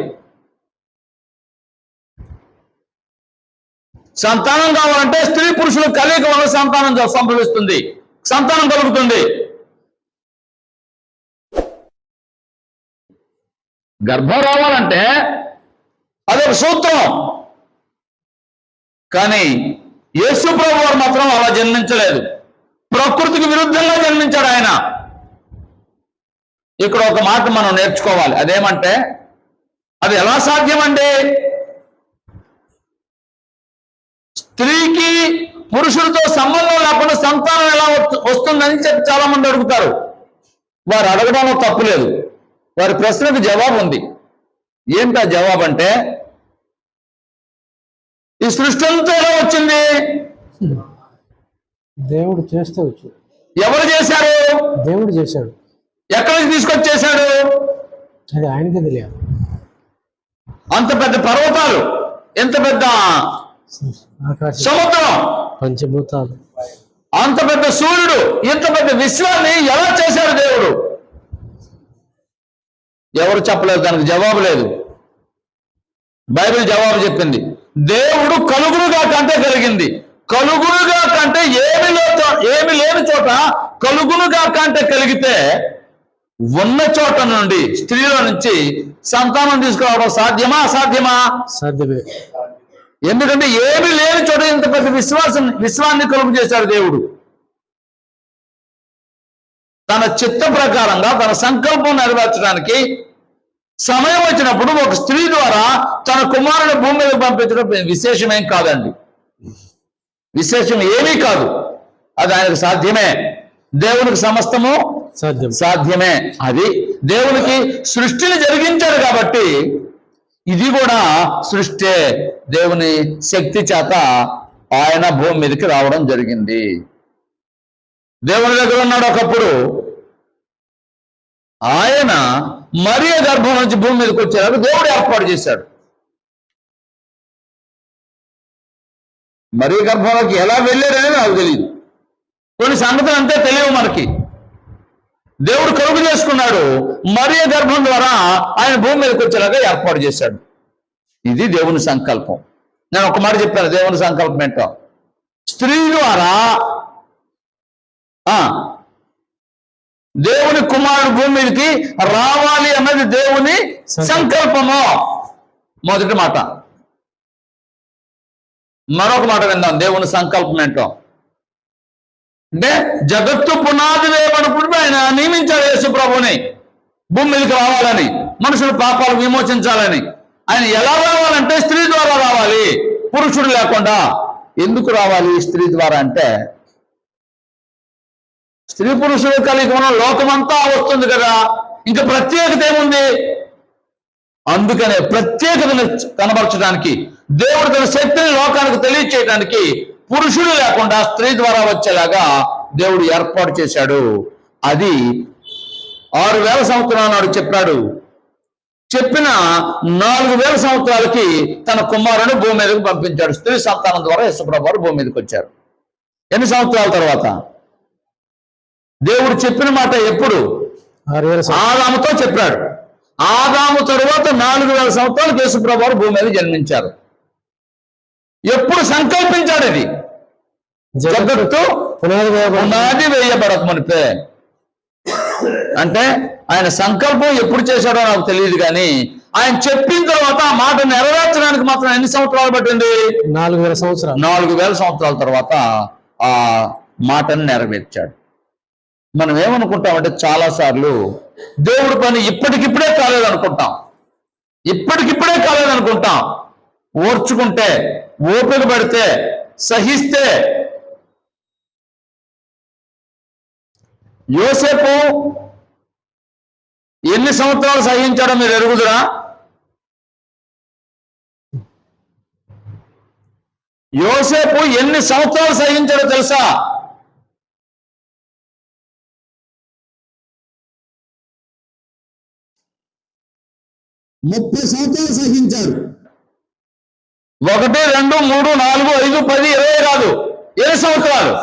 సంతానం కావాలంటే స్త్రీ పురుషుల కలయిక వల్ల సంతానం సంభవిస్తుంది, సంతానం కలుగుతుంది. గర్భం రావాలంటే అదొక సూత్రం. కానీ యేసు ప్రభు వారు మాత్రం అలా జన్మించలేదు. ప్రకృతికి విరుద్ధంగా జన్మించాడు ఆయన. ఇక్కడ ఒక మాట మనం నేర్చుకోవాలి. అదేమంటే, అది ఎలా సాధ్యమండి? స్త్రీకి పురుషుడితో సంబంధం లేకుండా సంతానం ఎలా వస్తుందని చెప్పి చాలా మంది అడుగుతారు. వారు అడగడంలో తప్పు లేదు. వారి ప్రశ్నకు జవాబు ఉంది. ఏంటా జవాబు అంటే, ఈ సృష్టి అంతా ఎలా వచ్చింది? దేవుడు చేస్తూ వచ్చింది. ఎవరు చేశారు? దేవుడు చేశాడు. ఎక్కడి నుంచి తీసుకొచ్చేశాడు? అది ఆయనకి తెలియదు. అంత పెద్ద పర్వతాలు, ఎంత పెద్ద సముద్రం, పంచభూతాలు, అంత పెద్ద సూర్యుడు, ఇంత పెద్ద విశ్వాన్ని ఎలా చేశాడు దేవుడు? ఎవరు చెప్పలేదు, దానికి జవాబు లేదు. బైబిల్ జవాబు చెప్పింది. దేవుడు కలుగునుగా కంటే కలిగింది. కలుగునుగా కంటే ఏమి లేని చోట కలుగునుగా కంటే కలిగితే ఉన్న చోట నుండి స్త్రీల నుంచి సంతానం తీసుకురావడం సాధ్యమా అసాధ్యమా? సాధ్యమే. ఎందుకంటే ఏమి లేని చోట ఇంత పెద్ద విశ్వాన్ని కలుగు చేశాడు దేవుడు. తన చిత్త ప్రకారంగా తన సంకల్పం నెరవేర్చడానికి సమయం వచ్చినప్పుడు ఒక స్త్రీ ద్వారా తన కుమారుని భూమి మీద పంపించడం విశేషమేం కాదండి. విశేషం ఏమీ కాదు. అది ఆయనకు సాధ్యమే. దేవునికి సమస్తము సాధ్యమే. అది దేవునికి సృష్టిని జరిగించాడు కాబట్టి ఇది కూడా సృష్టే. దేవుని శక్తి చేత ఆయన భూమి మీదకి రావడం జరిగింది. దేవుని దగ్గర ఉన్నాడు ఒకప్పుడు. ఆయన మరియ గర్భం నుంచి భూమి మీదకి వచ్చేలాగా దేవుడు ఏర్పాటు చేశాడు. మరియ గర్భంలోకి ఎలా వెళ్ళారనేది నాకు తెలియదు. కొన్ని సంగతులు అంతే తెలియవు మనకి. దేవుడు కలుగు చేసుకున్నాడు. మరియ గర్భం ద్వారా ఆయన భూమి మీదకి వచ్చేలాగా ఏర్పాటు చేశాడు. ఇది దేవుని సంకల్పం. నేను ఒక మాట చెప్పాను, దేవుని సంకల్పం ఏంటో. స్త్రీ ద్వారా దేవుని కుమారుడు భూమి మీదకి రావాలి అన్నది దేవుని సంకల్పము. మొదటి మాట. మరొక మాట విందాం, దేవుని సంకల్పం ఏంటో. అంటే జగత్తు పునాది వేయబడినప్పుడు ఆయన నియమించాడు యేసు ప్రభుని భూమి మీదకి రావాలని, మనుషుల పాపాలు విమోచించాలని. ఆయన ఎలా రావాలంటే స్త్రీ ద్వారా రావాలి, పురుషుడు లేకుండా. ఎందుకు రావాలి స్త్రీ ద్వారా అంటే, స్త్రీ పురుషుడు కలిగి ఉన్న లోకమంతా వస్తుంది కదా, ఇంకా ప్రత్యేకత ఏముంది? అందుకనే ప్రత్యేకతను కనబరచడానికి, దేవుడు తన శక్తిని లోకానికి తెలియచేయడానికి పురుషుడు లేకుండా స్త్రీ ద్వారా వచ్చేలాగా దేవుడు ఏర్పాటు చేశాడు. అది 6000 సంవత్సరాల నాడు చెప్పాడు. చెప్పిన 4000 సంవత్సరాలకి తన కుమారుని భూమి మీదకి పంపించాడు. స్త్రీ సంతానం ద్వారా యేసుప్రభువు వారు భూమి మీదకి వచ్చారు. ఎన్ని సంవత్సరాల తర్వాత? దేవుడు చెప్పిన మాట ఎప్పుడు? ఆదాముతో చెప్పాడు. ఆదాము తరువాత 4000 సంవత్సరాలకు యేసుప్రభువు వారు భూమి మీద జన్మించారు. ఎప్పుడు సంకల్పించాడు ఇది? జగత్తు పునాది వేయబడక మునిపే. అంటే ఆయన సంకల్పం ఎప్పుడు చేశాడో నాకు తెలియదు, కానీ ఆయన చెప్పిన తర్వాత ఆ మాట నెరవేర్చడానికి మాత్రం ఎన్ని సంవత్సరాలు పట్టింది? 4000 సంవత్సరాలు. 4000 సంవత్సరాల తర్వాత ఆ మాటను నెరవేర్చాడు. మనం ఏమనుకుంటామంటే చాలా సార్లు దేవుడి పని ఇప్పటికిప్పుడే కాలేదనుకుంటాం, ఇప్పటికిప్పుడే కాలేదనుకుంటాం. ఓర్చుకుంటే, ఓపిక పడితే, సహిస్తే. యోసేపు ఎన్ని సంవత్సరాలు సహించాడో మీరు ఎరుగుదురా? యోసేపు ఎన్ని సంవత్సరాలు సహించాడో తెలుసా? ముప్పై సంవత్సరాలు సహించారు. 1, 2, 3, 4, 5, 10, 20 కాదు, 7 సంవత్సరాలు.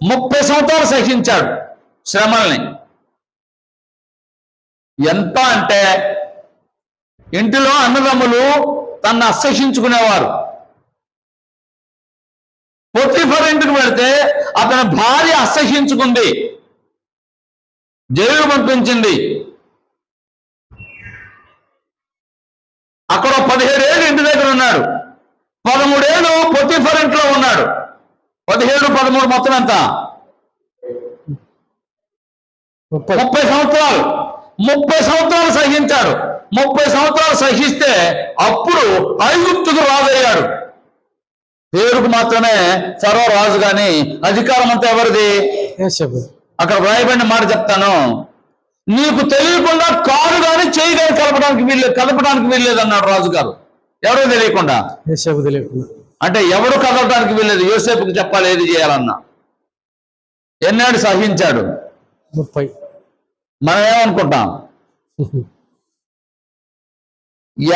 30 సంవత్సరాలు సహించాడు శ్రమల్ని. ఎంత అంటే ఇంటిలో అన్నదమ్ములు తన్ను అసహించుకునేవారు. పొతిఫర్ ఇంటికి వెళితే అతని భార్య అసహించుకుంది, జైలు పంపించింది. అక్కడ 17 ఏళ్ళు ఇంటి దగ్గర ఉన్నాడు, 13 ఏళ్ళు పొతిఫర్ ఇంట్లో ఉన్నాడు. 17, 13 మొత్తం ఎంత? 30 సంవత్సరాలు. 30 సంవత్సరాలు సహించాడు. 30 సంవత్సరాలు సహిస్తే అప్పుడు ఐగుప్తుకు రాజయ్యాడు. పేరుకు మాత్రమే ఫరో రాజు, కానీ అధికారం అంతా ఎవరిది? అక్కడ వ్రాయబడిన మాట చెప్తాను. నీకు తెలియకుండా కారు కానీ చేయి కానీ కదపడానికి వీల్లేదు అన్నాడు రాజుగారు. ఎవరో తెలియకుండా. అంటే ఎవరు కదలడానికి వీల్లేదు. యోసేపుకి చెప్పాలి ఏది చేయాలన్నా. ఎన్నాడు సహించాడు? 30. మనం ఏమనుకుంటాం?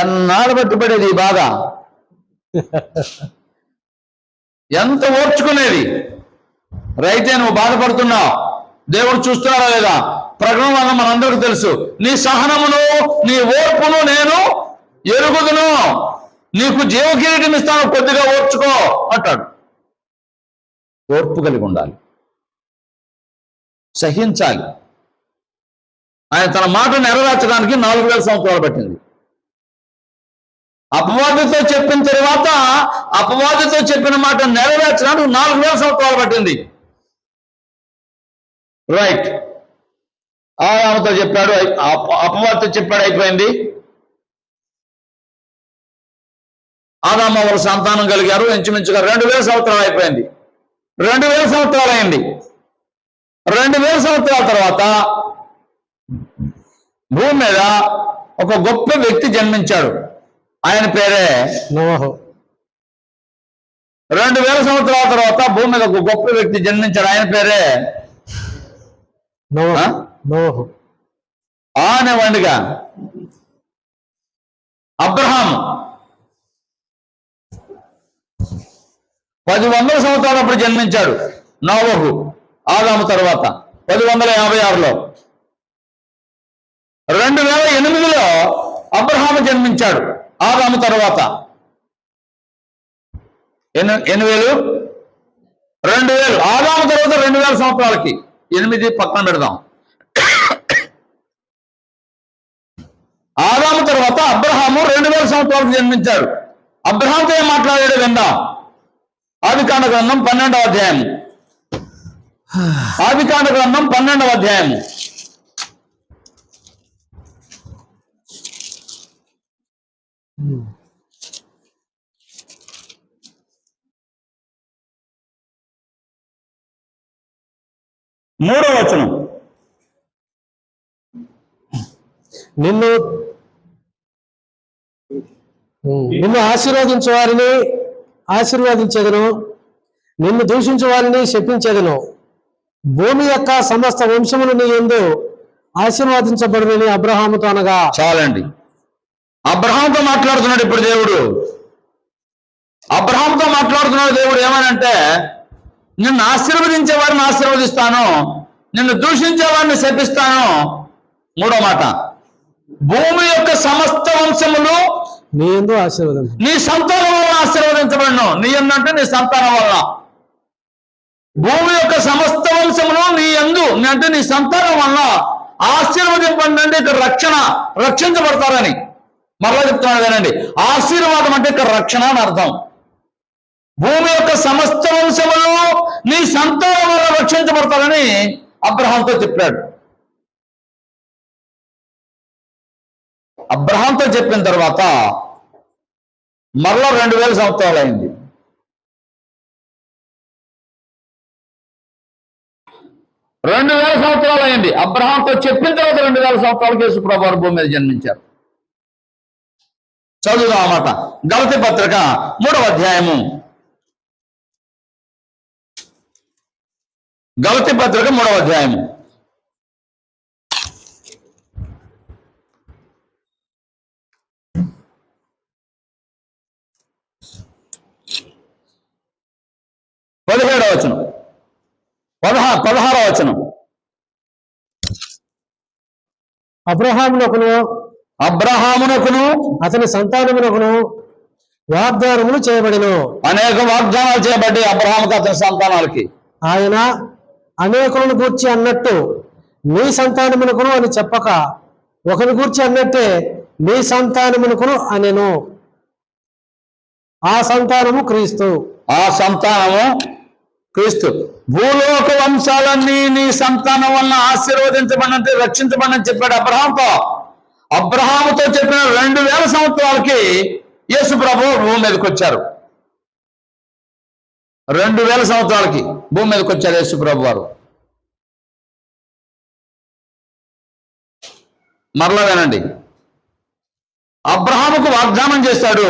ఎన్నాళ్ళు పట్టుబడేది ఈ బాధ, ఎంత ఓర్చుకునేది. రైతే నువ్వు బాధపడుతున్నావు, దేవుడు చూస్తున్నారా లేదా? ప్రకటన వల్ల మనందరికీ తెలుసు. నీ సహనమును నీ ఓర్పును నేను ఎరుగుదును, నీకు జీవకిరీటం ఇస్తాను, కొద్దిగా ఓర్చుకో అంటాడు. ఓర్పు కలిగి ఉండాలి, సహించాలి. ఆయన తన మాట నెరవేర్చడానికి 4000 సంవత్సరాలు పట్టింది. అపవాదితో చెప్పిన తర్వాత అపవాదితో చెప్పిన మాట నెరవేర్చడానికి 4000 సంవత్సరాలు పట్టింది. రైట్. ఆదాముతో చెప్పాడు, అపవాదితో చెప్పాడు, అయిపోయింది. ఆదాము వాళ్ళ సంతానం కలిగారు. ఇంచుమించుగా 2000 సంవత్సరాలు అయిపోయింది. 2000 సంవత్సరాలు అయింది. 2000 సంవత్సరాల తర్వాత భూమి మీద ఒక గొప్ప వ్యక్తి జన్మించాడు. ఆయన పేరే నోవహు. 2000 సంవత్సరాల తర్వాత భూమి మీద ఒక గొప్ప వ్యక్తి జన్మించాడు. ఆయన పేరే నోవహు. అనేవాడిగా అబ్రహాము 1100 సంవత్సరాలు అప్పుడు జన్మించాడు. నోవహు ఆదాము తర్వాత 1156లో. 2008లో అబ్రహాము జన్మించాడు ఆదాము తర్వాత. 2000 ఆదాము తర్వాత 2000 సంవత్సరాలకి 8 పక్కన పెడదాం. ఆదాము తర్వాత అబ్రహాము 2000 సంవత్సరాలకు జన్మించాడు. అబ్రహాంతో ఏం మాట్లాడాడు విందాం. ఆదికాండ గ్రంథం 12వ అధ్యాయం. ఆదికాండ గ్రంథం 12వ అధ్యాయం. మూడవ వచనం. నిన్ను ఆశీర్వదించు వారిని ఆశీర్వదించదును, నిన్ను దూషించు వారిని శపించదును. భూమి యొక్క సమస్త వంశములు నీ యందు ఆశీర్వదించబడునని అబ్రహాముతో అనగా. చాలండి. అబ్రహాంతో మాట్లాడుతున్నాడు ఇప్పుడు దేవుడు. అబ్రహాంతో మాట్లాడుతున్నాడు దేవుడు. ఏమనంటే, నిన్ను ఆశీర్వదించే వారిని ఆశీర్వదిస్తాను, నిన్ను దూషించే వారిని శపిస్తాను. మూడో మాట, భూమి యొక్క సమస్త వంశములు నీ యందు ఆశీర్వాదం. నీ సంతానం వల్ల ఆశీర్వదించబడను. నీ యందు అంటే నీ సంతానం వల్ల. భూమి యొక్క సమస్త వంశమును నీ యందు అంటే నీ సంతానం వల్ల ఆశీర్వదింపండి. అంటే ఇక్కడ రక్షించబడతారని మరలా చెప్తున్నాను వినండి. ఆశీర్వాదం అంటే ఇక్కడ రక్షణ అని అర్థం. భూమి యొక్క సమస్త వంశములు నీ సంతానం వల్ల రక్షించబడతారని అబ్రహాంతో చెప్పాడు. అబ్రహాంతో చెప్పిన తర్వాత మరలా 2000 సంవత్సరాలు అయింది. 2000 సంవత్సరాలు అయింది. అబ్రహాంతో చెప్పిన తర్వాత 2000 సంవత్సరాలకు యేసు ప్రభువు భూమి మీద జన్మించారు. చదువుదాం అన్నమాట. గలతీ పత్రిక 3వ అధ్యాయము. గలతీ పత్రిక 3వ అధ్యాయము. వచనం 16వ వచనం. అబ్రహామునకును అతని సంతానమునకును వాగ్దానములు చేయబడిను. అనేక వాగ్దానాలు చేయబడ్డాయి అబ్రహాముకు అతని సంతానాలకి. ఆయన అనేకులను గూర్చి అన్నట్టు నీ సంతానమునకును అని చెప్పక ఒకరి గూర్చి అన్నట్టే నీ సంతానమునకును అనెను. ఆ సంతానము క్రీస్తు. ఆ సంతానము క్రీస్తు. భూలోక వంశాలన్నీ నీ సంతానం వలన ఆశీర్వదించబడినంటే రక్షించబడని చెప్పాడు అబ్రహాంతో. అబ్రహాముతో చెప్పిన 2000 సంవత్సరాలకి యేసు ప్రభువు భూమి మీదకి వచ్చారు. 2000 సంవత్సరాలకి భూమి మీదకి వచ్చారు యేసు ప్రభు వారు. మరలా వినండి. అబ్రహాముకు వాగ్దానం చేశాడు,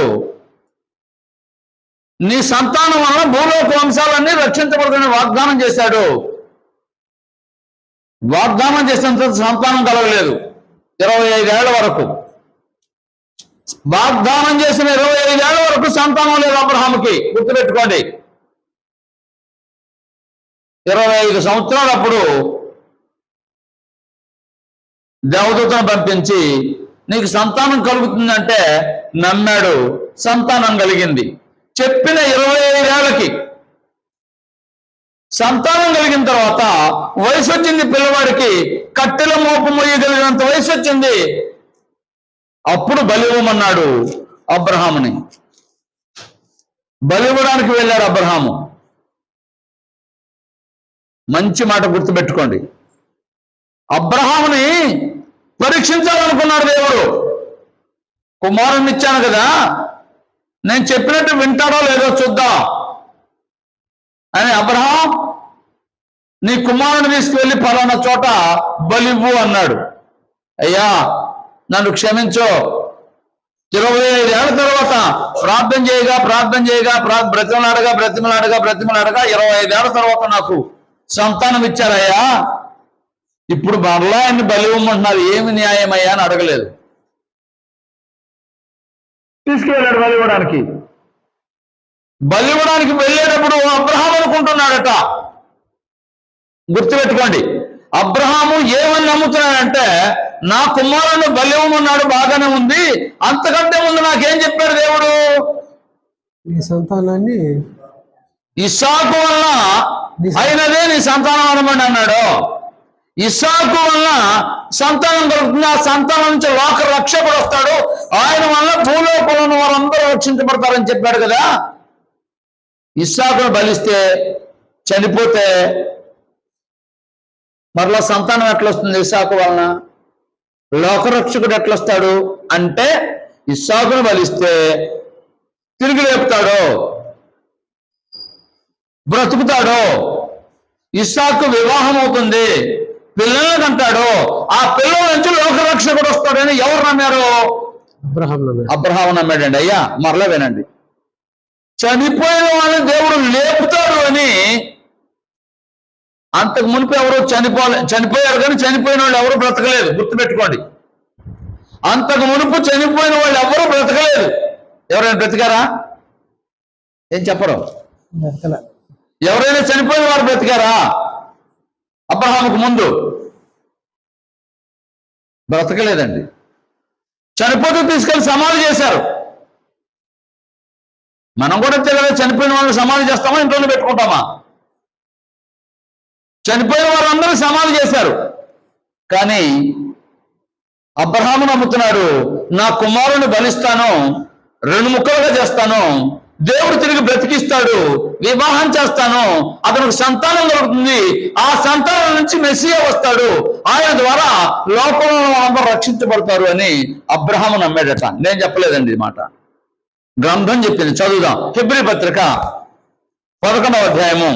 నీ సంతానం వలన భూలోక వంశాలన్నీ రక్షించబడుతుందని వాగ్దానం చేశాడు. వాగ్దానం చేసినంత సంతానం కలగలేదు 25 ఏళ్ల వరకు. వాగ్దానం చేసిన 25 ఏళ్ల వరకు సంతానం లేదు అబ్రహాముకి. గుర్తుపెట్టుకోండి. 25 సంవత్సరాలు అప్పుడు దేవదూతను పంపించి నీకు సంతానం కలుగుతుందంటే నమ్మాడు. సంతానం కలిగింది. చెప్పిన 25 ఏళ్ళకి సంతానం కలిగిన తర్వాత వయసు వచ్చింది. పిల్లవాడికి కట్టెల మోపు మొయ్యగలిగినంత వయసు వచ్చింది. అప్పుడు బలి ఇవ్వమన్నాడు అబ్రహాముని. బలి ఇవ్వడానికి వెళ్ళాడు అబ్రహాము. మంచి మాట గుర్తుపెట్టుకోండి. అబ్రహాముని పరీక్షించాలనుకున్నాడు దేవుడు. కుమారుణ్ణి ఇచ్చాను కదా, నేను చెప్పినట్టు వింటాడో లేదో చూద్దాం అని అబ్రహాం నీ కుమారుని తీసుకువెళ్ళి ఫలానా చోట బలివ్వు అన్నాడు. అయ్యా నన్ను క్షమించు. 25 ఏళ్ల తర్వాత ప్రార్థన చేయగా బ్రతిమలాడగా 25 ఏళ్ల తర్వాత నాకు సంతానం ఇచ్చారయ్యా. ఇప్పుడు మరలా ఆయన్ని బలి ఇవ్వమంటున్నారు. ఏమి న్యాయమయ్యా అని అడగలేదు. తీసుకువెళ్ళాడు బలి ఇవ్వడానికి వెళ్ళేటప్పుడు అబ్రహాం అనుకుంటున్నాడట. గుర్తుపెట్టుకోండి. అబ్రహాము ఏమని నమ్ముతున్నాడంటే నా కుమారుడు బలి ఇవ్వమన్నాడు, బాగానే ఉంది. అంతకంటే ముందు నాకేం చెప్పాడు దేవుడు? నీ సంతానాన్ని ఇస్సాకు వల్ల అయినదే నీ సంతానం అనమని అన్నాడు. ఇస్సాకు వల్ల సంతానం కలుగుతుంది. ఆ సంతానం నుంచి లోక రక్షకుడు వస్తాడు. ఆయన వల్ల భూలోకంలో వారందరూ రక్షించబడతారని చెప్పాడు కదా. ఇస్సాకును బలిస్తే చనిపోతే మరలా సంతానం ఎట్లా వస్తుంది? ఇస్సాకు వలన లోకరక్షకుడు ఎట్లొస్తాడు అంటే ఇస్సాకును బలిస్తే తిరిగి లేపుతాడు, బ్రతుకుతాడు. ఇస్సాకు వివాహం అవుతుంది, పిల్లల్ని కంటాడు. ఆ పిల్లల నుంచి లోకరక్షకుడు వస్తాడని ఎవరు నమ్మారు? అబ్రహాం నమ్మాడండి. అయ్యా మరలా వినండి. చనిపోయిన వాళ్ళని దేవుడు లేపుతాడు అని అంతకు మునిపి ఎవరు చనిపోయారు కానీ చనిపోయిన వాళ్ళు ఎవరు బ్రతకలేదు. గుర్తుపెట్టుకోండి. అంతకు మునుపు చనిపోయిన వాళ్ళు ఎవరు బ్రతకలేదు. ఎవరైనా బ్రతికారా? ఏం చెప్పరు. ఎవరైనా చనిపోయిన వారు బ్రతికారా? అబ్రహాముకు ముందు బ్రతకలేదండి. చనిపోతూ తీసుకెళ్లి సమాధి చేశారు. మనం కూడా తెలియదు, చనిపోయిన వాళ్ళని సమాధి చేస్తామా, ఇంట్లోనే పెట్టుకుంటామా? చనిపోయిన వారందరూ సమాధి చేశారు. కానీ అబ్రహాము నమ్ముతున్నాడు, నా కుమారుని బలిస్తాను, 2 ముక్కలుగా చేస్తాను, దేవుడు తిరిగి బ్రతికిస్తాడు, వివాహం చేస్తాను, అతనికి సంతానం కలుగుతుంది, ఆ సంతానం నుంచి మెస్సియా వస్తాడు, ఆయన ద్వారా లోకంలో అందరూ రక్షించబడతారు అని అబ్రహాము నమ్మాడట. నేను చెప్పలేదండి ఈ మాట, గ్రంథం చెప్పింది. చదువుదాం. హెబ్రీ పత్రిక 11వ అధ్యాయము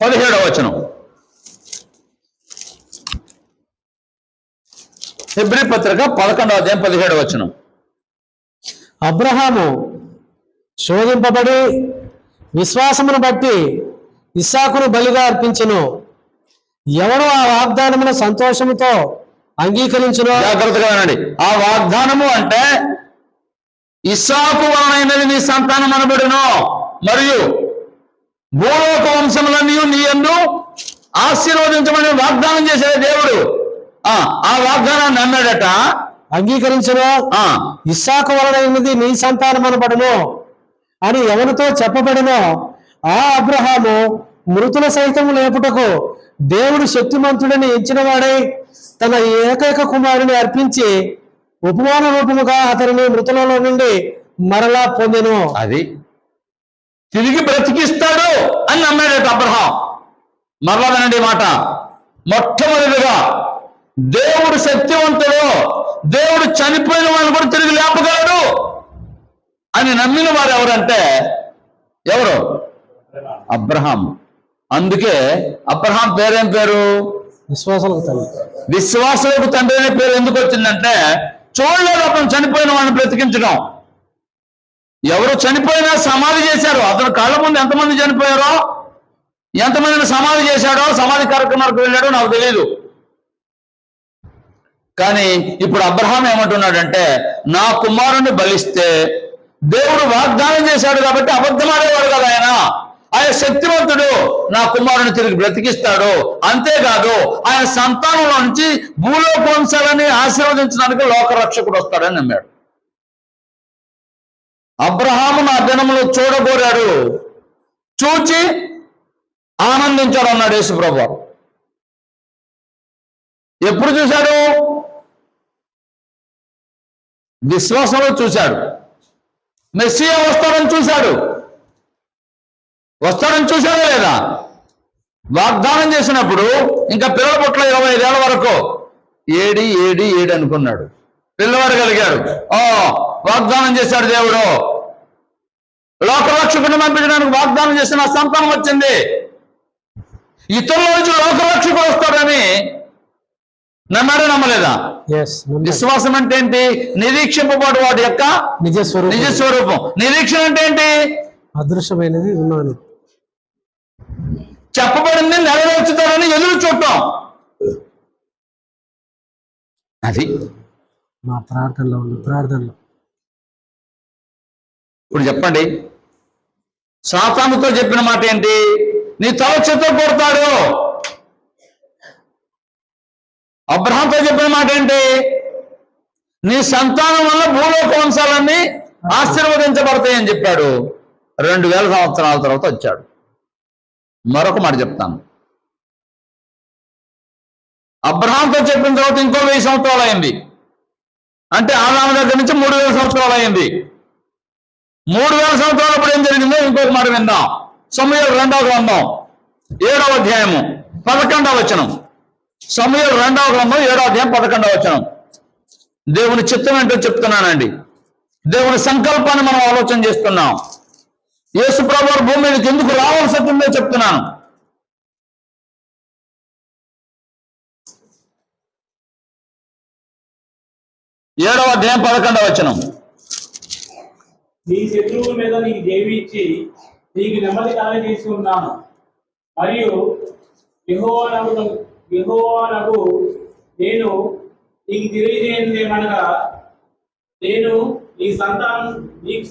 17వ వచనం. హెబ్రీ పత్రిక 11వ అధ్యాయం 17వ వచనం. అబ్రహాము శోధింపబడి విశ్వాసమును బట్టి ఇస్సాకును బలిగా అర్పించెను. ఎవడు ఆ వాగ్దానమును సంతోషముతో అంగీకరించునో, జాగ్రత్తగా వినండి, ఆ వాగ్దానము అంటే ఇస్సాకు వలనైనది నీ సంతానం అనబడును, మరియు భూలోక వంశములన్నీ నీ యందు ఆశీర్వదించమని వాగ్దానం చేసే దేవుడు ఆ వాగ్దానాన్ని అన్నాడట. అంగీకరించును, ఇస్సాకు వలనైనది నీ సంతానం అనబడును అని ఎవరితో చెప్పబడినో ఆ అబ్రహాము మృతుల సైతం లేపుటకు దేవుడు శక్తిమంతుడని ఎంచిన వాడై తన ఏకైక కుమారుని అర్పించి ఉపమాన రూపముగా అతనిని మృతులలో నుండి మరలా పొందెను. అది తిరిగి బ్రతికిస్తాడు అని నమ్మాడట అబ్రహాం. మరలా వినండి మాట. మొట్టమొదటిగా దేవుడు శక్తివంతుడు, దేవుడు చనిపోయిన వాళ్ళు కూడా తిరిగి లేపగలడు అని నమ్మిన వారు ఎవరంటే ఎవరు? అబ్రహాం. అందుకే అబ్రహాం పేరేం పేరు? విశ్వాసాలకు తండ్రి. విశ్వాసాలకు తండ్రి అనే పేరు ఎందుకు వచ్చిందంటే, చూడలేదు అతను చనిపోయిన వాళ్ళని బ్రతికించడం. ఎవరు చనిపోయినా సమాధి చేశారు. అతను కళ్ళ ముందు ఎంతమంది చనిపోయారో, ఎంతమందిని సమాధి చేశాడో, సమాధి కార్యక్రమాలకు వెళ్ళాడో నాకు తెలియదు. కానీ ఇప్పుడు అబ్రహాం ఏమంటున్నాడంటే, నా కుమారుణ్ణి బలిస్తే దేవుడు వాగ్దానం చేశాడు కాబట్టి అబద్ధమాడేవాడు కదా ఆయన శక్తివంతుడు, నా కుమారుని తిరిగి బ్రతికిస్తాడు, అంతేకాదు ఆయన సంతానంలో నుంచి భూలోక వంశాలని ఆశీర్వదించడానికి లోకరక్షకుడు వస్తాడని నమ్మాడు. అబ్రహాము నా దినములు చూడగోరాడు, చూచి ఆనందించాడు అన్నాడు యేసుప్రభు. ఎప్పుడు చూశాడు? విశ్వాసంలో చూశాడు. మెస్సియా వస్తాడని చూశాడు. వస్తాడని చూశాడా లేదా? వాగ్దానం చేసినప్పుడు ఇంకా పిల్లల పుట్ల 25 ఏళ్ల వరకు ఏడి ఏడి ఏడి అనుకున్నాడు. పిల్లవాడు కలిగాడు. వాగ్దానం చేశాడు దేవుడు. లోకరక్షకుని పంపించడానికి వాగ్దానం చేసిన సంతానం వచ్చింది. ఇతరుల నుంచి లోకరక్షకుడు వస్తాడని నమ్మాడే నమ్మలేదా? విశ్వాసం అంటే ఏంటి? నిరీక్షింపబడు వాడి యొక్క నిజస్వరూపం. నిరీక్షణ అంటే ఏంటి? అదృశ్యమైనది ఉన్నాను, చెప్పబడింది నెరవేర్చుతారని ఎదురు చూడటం. అది మా ప్రార్థనలో. ఇప్పుడు చెప్పండి, సాతానుతో చెప్పిన మాట ఏంటి? నీ తల చెత్త కొడతాడు. అబ్రహాంతో చెప్పిన మాట ఏంటి? నీ సంతానం వల్ల భూలోక వంశాలన్నీ ఆశీర్వదించబడతాయని చెప్పాడు. 2000 సంవత్సరాల తర్వాత వచ్చాడు. మరొక మాట చెప్తాను. అబ్రహాంతో చెప్పిన తర్వాత ఇంకో 1000 సంవత్సరాలు అయింది. అంటే ఆదాము దగ్గర నుంచి 3000 సంవత్సరాలు అయింది. 3000 సంవత్సరాలు అప్పుడు ఏం జరిగిందో ఇంకొక మాట విందాం. సమూయేలు 2వ గ్రంథం 7వ అధ్యాయము 11వ వచనం. సమూయేలు 2వ గ్రంథం 7వ అధ్యాయం 11వ వచనం. దేవుని చిత్తం ఏంటో చెప్తున్నానండి. దేవుని సంకల్పాన్ని మనం ఆలోచన చేస్తున్నాం. యేసు ప్రభువు భూమి మీదకి ఎందుకు రావాల్సి వచ్చిందో చెప్తున్నాను. ఏడవ అధ్యాయం 11వ వచనం. నీ శత్రువుల మీద నీకు జయమిచ్చి నీకు నెమ్మది కలగజేసి ఉన్నాను, మరియు యెహోవానగు నేను నీకు తెలియజేయనిదేమనగా, నేను నీకు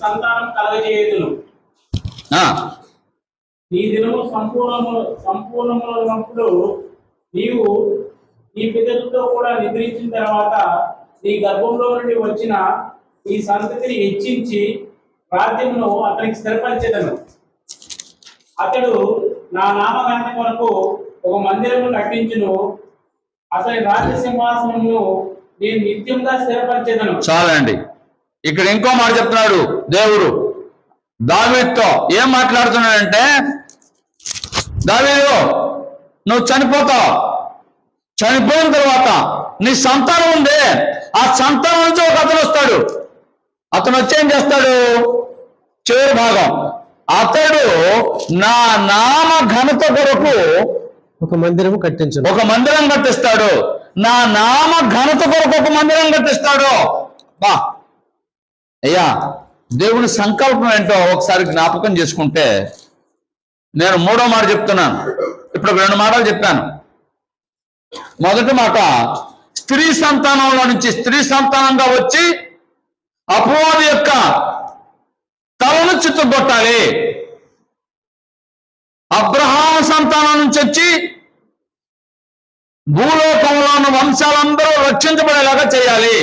సంతానం కలగజేయదును. నీ దినము సంపూర్ణములప్పుడు నీవు నీ పితరులతో కూడా నిద్రించిన తర్వాత నీ గర్భంలో నుండి వచ్చిన ఈ సంతతిని హెచ్చించి రాజ్యమును అతనికి స్థిరపరిచెదను. అతడు నా నామఘనత కొరకు ఒక మందిరము కట్టించును. అతని రాజ్య సింహాసనమును నేను నిత్యంగా స్థిరపరిచెదను. చాలండి. ఇక్కడ ఇంకో మాట చెప్తున్నాడు దేవుడు దావీదుతో. ఏం మాట్లాడుతున్నాడంటే, దావీదు నువ్వు చనిపోతావు, చనిపోయిన తర్వాత నీ సంతానం ఉంది, ఆ సంతానం నుంచి ఒక అతను వస్తాడు. అతను వచ్చి ఏం చేస్తాడు? చివరి భాగం, అతడు నా నామ ఘనత కొరకు ఒక మందిరము కట్టించు. ఒక మందిరం కట్టిస్తాడు. నా నామ ఘనత కొరకు ఒక మందిరం కట్టిస్తాడు. బా అయ్యా, దేవుని సంకల్పం ఏంటో ఒకసారి జ్ఞాపకం చేసుకుంటే, నేను 3వ మాట చెప్తున్నాను. ఇప్పుడు 2 మాటలు చెప్పాను. మొదటి మాట, స్త్రీ సంతానంలో నుంచి స్త్రీ సంతానంగా వచ్చి అపవాది యొక్క తలను చిత్తుగొట్టాలి. అబ్రహాము సంతానం నుంచి వచ్చి భూలోకంలో ఉన్న వంశాలందరూ రక్షించబడేలాగా చేయాలి.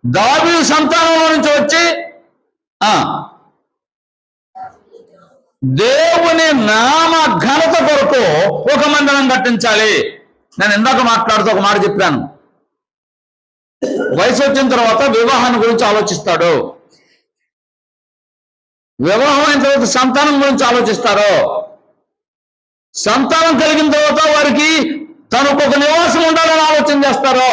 దావీదు సంతానంలో నుంచి వచ్చి దేవుని నామ ఘనత కొరకు ఒక మందిరం కట్టించాలి. నేను ఇందాక మాట్లాడుతూ ఒక మాట చెప్పాను, వయసు వచ్చిన తర్వాత వివాహాన్ని గురించి ఆలోచిస్తాడు, వివాహం అయిన తర్వాత సంతానం గురించి ఆలోచిస్తారు, సంతానం కలిగిన తర్వాత వారికి తనకు ఒక నివాసం ఉండాలని ఆలోచన చేస్తారు.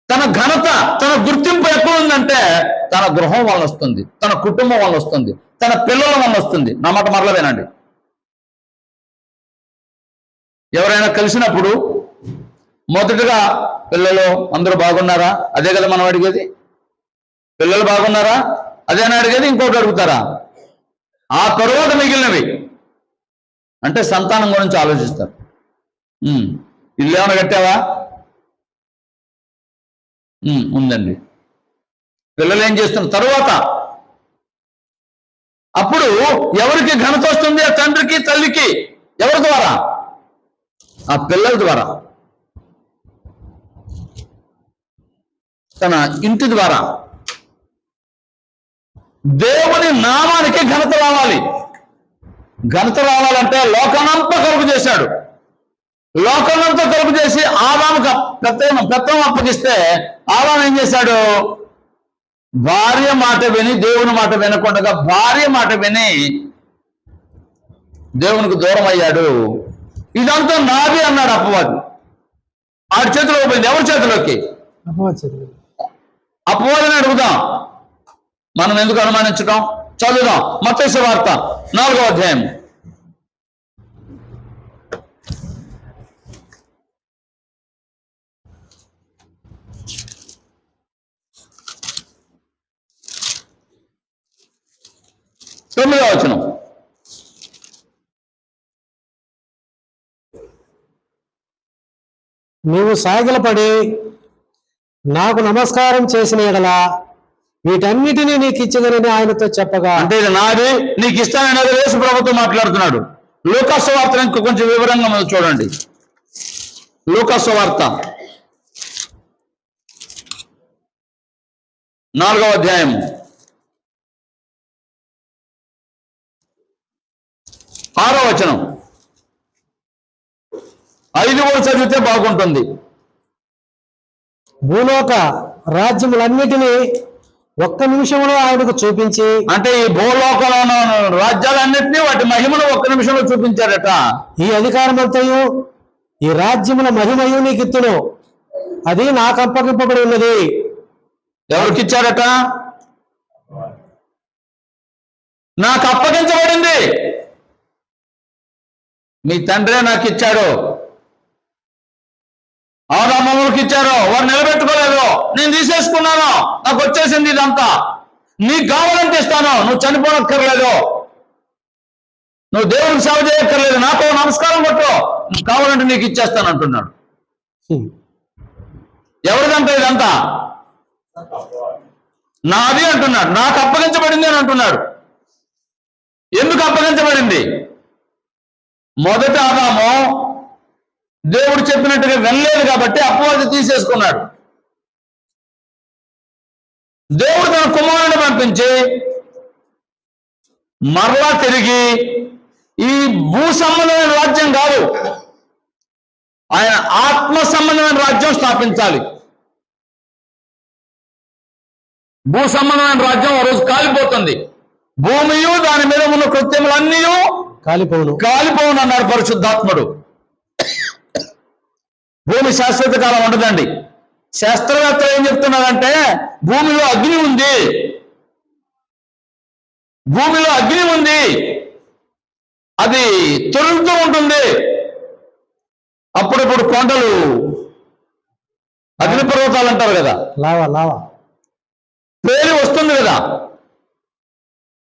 తన ఘనత, తన గుర్తింపు ఎక్కడ ఉందంటే తన గృహం వల్ల వస్తుంది, తన కుటుంబం వల్ల వస్తుంది, తన పిల్లల వల్ల వస్తుంది. నా మాట మరలా వినండి. ఎవరైనా కలిసినప్పుడు మొదటగా పిల్లలు అందరూ బాగున్నారా, అదే కదా మనం అడిగేది. పిల్లలు బాగున్నారా అదేనా అడిగేది, ఇంకోటి అడుగుతారా? ఆ తరువాత మిగిలినవి అంటే సంతానం గురించి ఆలోచిస్తారు. ఇల్లు ఏమైనా కట్టావా? ఉందండి. పిల్లలు ఏం చేస్తున్నారు? తరువాత అప్పుడు ఎవరికి ఘనత వస్తుంది? ఆ తండ్రికి తల్లికి. ఎవరి ద్వారా? ఆ పిల్లల ద్వారా, తన ఇంటి ద్వారా. దేవుని నామానికి ఘనత రావాలి. ఘనత రావాలంటే లోకానంతా కలుపు చేశాడు. లోకానంతా కలుపు చేసి ఆదాముకు పెత్తనం అప్పగిస్తే ఆదాము ఏం చేశాడు? భార్య మాట విని, దేవుని మాట వినకుండా భార్య మాట విని దేవునికి దూరం అయ్యాడు. ఇదంతా నాది అన్నాడు అపవాది. ఆడి చేతిలో పోయింది. ఎవరి చేతిలోకి? అపవాదిని అడుగుదాం, మనం ఎందుకు అనుమానించడం? చదువుదాం. మత్తయి సువార్త 4వ అధ్యాయం. తొమ్మిదవ వచనం. నీవు సాగిలపడి నాకు నమస్కారం చేసిన ఎడల వీటన్నిటినీ నీకు ఇచ్చదనని ఆయనతో చెప్పగా. అంటే ఇది నాది, నీకు ఇస్తానని యేసు ప్రభుతో మాట్లాడుతున్నాడు. లూకా సువార్త ఇంకా కొంచెం వివరంగా మనం చూడండి. లూకా సువార్త 4వ అధ్యాయం 6వ వచనం. 5 కూడా చదివితే బాగుంటుంది. భూలోక రాజ్యములన్నిటినీ ఒక్క నిమిషంలో ఆయనకు చూపించి. అంటే ఈ భూలోకంలో ఉన్న రాజ్యాలన్నింటినీ వాటి మహిమను ఒక్క నిమిషంలో చూపించారట. ఈ అధికారమంతయు ఈ రాజ్యముల మహిమయు నీకు ఇత్తును, అది నాకు అప్పగింపబడి ఉన్నది. ఎవరికి ఇచ్చారట? నాకు అప్పగించబడింది. మీ తండ్రే నాకు ఇచ్చాడు. ఆదాముకి ఇచ్చారు, వారు నిలబెట్టుకోలేదు, నేను తీసేసుకున్నాను, నాకు వచ్చేసింది ఇదంతా. నీకు కావాలంటే ఇస్తాను, నువ్వు చనిపోనక్కర్లేదు, నువ్వు దేవుడికి సేవ చేయక్కర్లేదు, నాకు నమస్కారం కొట్టు, కావాలంటే నీకు ఇచ్చేస్తాను అంటున్నాడు. ఎవరిదంతా ఇదంతా? నాది అంటున్నాడు. నాకు అప్పగించబడింది అని అంటున్నాడు. ఎందుకు అప్పగించబడింది? మొదట ఆదాము దేవుడు చెప్పినట్టుగా వెళ్ళలేదు కాబట్టి అపవాది తీసేసుకున్నాడు. దేవుడు తన కుమారుని పంపించి మరలా తిరిగి ఈ భూ సంబంధమైన రాజ్యం కాదు, ఆయన ఆత్మ సంబంధమైన రాజ్యం స్థాపించాలి. భూ సంబంధమైన రాజ్యం ఆ రోజు కాలిపోతుంది. భూమియు దాని మీద ఉన్న కృత్యములన్నీ కాలిపోవును అన్నాడు పరిశుద్ధాత్ముడు. భూమి శాశ్వత కాలం ఉండదండి. శాస్త్రవేత్తలు ఏం చెప్తున్నారంటే భూమిలో అగ్ని ఉంది, భూమిలో అగ్ని ఉంది, అది తొలుతూ ఉంటుంది. అప్పుడప్పుడు కొండలు అగ్ని పర్వతాలు అంటారు కదా, లావా పేరు వస్తుంది కదా.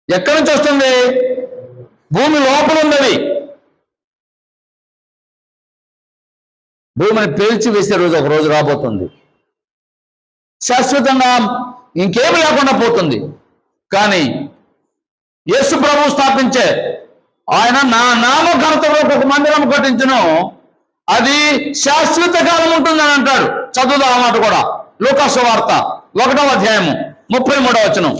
ఎక్కడి నుంచి వస్తుంది? భూమి లోపల ఉన్నది. భూమిని పేల్చి వేసే రోజు ఒక రోజు రాబోతుంది. శాశ్వతంగా ఇంకేమి లేకుండా పోతుంది. కానీ యేసు ప్రభు స్థాపించే ఆయన నా నామ ఘనతలో ఒక మందిరం కట్టించును, అది శాశ్వత కాలం ఉంటుందని అంటాడు. చదువుదా ఆ మాట కూడా. లూకా సువార్త 1వ అధ్యాయము 33వ వచనం.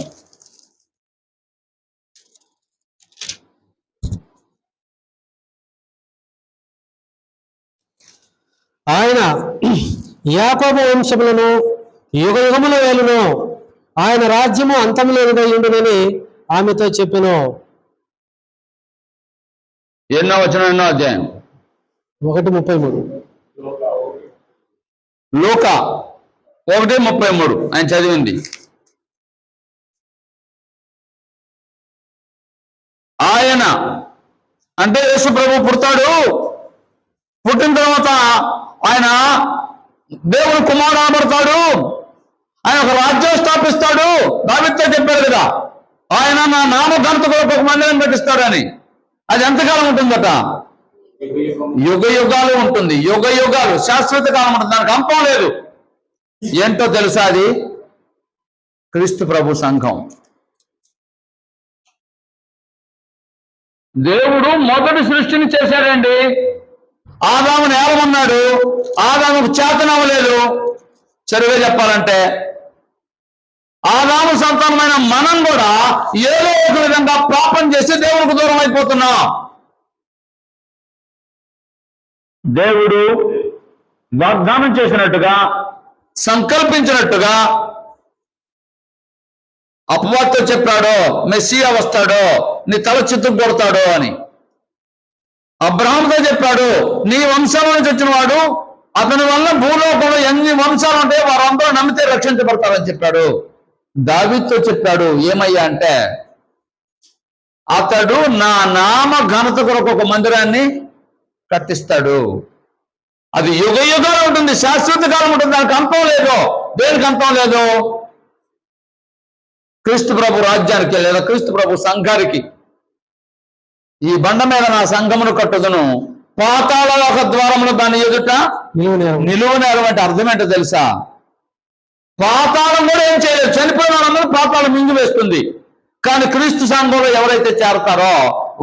ఆయన యాకోబు వంశములను యుగయుగముల వేలును, ఆయన రాజ్యము అంతము లేనిదై ఉండునని ఆమెతో చెప్పెను. ఎన్నో వచనం? ఎన్నో అధ్యాయం? 1:33. లూకా 1:33 ఆయన చదివింది. ఆయన అంటే యేసు ప్రభు పుడతాడు. పుట్టిన తర్వాత ఆయన దేవుని కుమారుడు అనబడతాడు. ఆయన ఒక రాజ్యం స్థాపిస్తాడు. దావీదుతో చెప్పారు కదా, ఆయన నా నామ ఘనత కొరకు ఒక మందిరం కట్టిస్తాడని. అది ఎంతకాలం ఉంటుందట? యుగ యుగాలు ఉంటుంది. యుగ యుగాలు, శాశ్వత కాలం ఉంటుంది. దానికి అంతం లేదు. ఏంటో తెలుసా? అది క్రీస్తు ప్రభు సంఘం. దేవుడు మొదటి సృష్టిని చేశాడండి. ఆదాముని ఏలమన్నాడు, ఆదాముకు చేతనవ్వలేదు. సరిగా చెప్పాలంటే ఆదాము సంతానమైన మనం కూడా ఏదో ఒక విధంగా పాపం చేసి దేవుడికి దూరం అయిపోతున్నాం. దేవుడు వాగ్దానం చేసినట్టుగా, సంకల్పించినట్టుగా అపవాదితో చెప్పాడు, మెస్సియా వస్తాడు, నీ తల చిత్తుకు కొడతాడు అని. అబ్రహాముతో చెప్పాడు, నీ వంశంలో నుంచి వచ్చిన వాడు, అతని వల్ల భూలోకంలో ఎన్ని వంశాలు ఉంటాయో వారందరూ నమ్మితే రక్షించబడతారని చెప్పాడు. దావీదుతో చెప్పాడు ఏమయ్యా అంటే, అతడు నా నామ ఘనత కొరకు ఒక మందిరాన్ని కట్టిస్తాడు. అది యుగ యుగాలు ఉంటుంది, శాశ్వత కాలం ఉంటుంది. దానికి అంతం లేదు. దేనికి అంతం లేదు? క్రీస్తు ప్రభు రాజ్యానికి లేదా క్రీస్తు ప్రభు సంఘానికి. ఈ బండ మీద నా సంఘమును కట్టుదును, పాతాళ ఒక ద్వారమును దాని ఎదుట నిలువ నేరం. అంటే అర్థం ఏంటో తెలుసా? పాతాళం కూడా ఏం చేయలేదు. చనిపోయిన వాళ్ళందరూ పాతాళం మింగి వేస్తుంది. కానీ క్రీస్తు సంఘంలో ఎవరైతే చేరతారో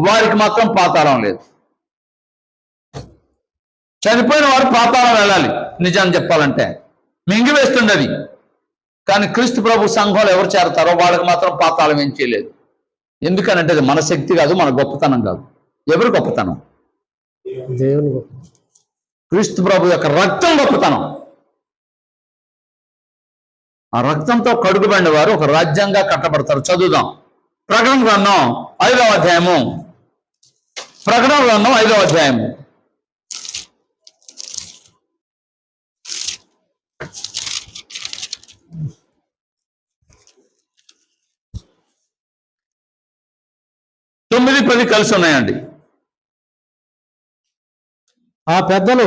వారికి మాత్రం పాతాళం లేదు. చనిపోయిన వారు పాతాళం వెళ్ళాలి నిజాన్ని చెప్పాలంటే, మింగి వేస్తుంది అది. కానీ క్రీస్తు ప్రభు సంఘంలో ఎవరు చేరతారో వాళ్ళకి మాత్రం పాతాళం ఏం చేయలేదు. ఎందుకనంటే అది మన శక్తి కాదు, మన గొప్పతనం కాదు. ఎవరు గొప్పతనం? దేవుని. క్రీస్తు ప్రభు యొక్క రక్తం గొప్పతనం. ఆ రక్తంతో కడుగుబడిన వారు ఒక రాజ్యంగా కట్టబడతారు. చదువుదాం. ప్రకటన గ్రంథం 5వ అధ్యాయము. ప్రకటన గ్రంథం 5వ అధ్యాయము. తొమ్మిది 10 కలిసి ఉన్నాయండి. ఆ పెద్దలు,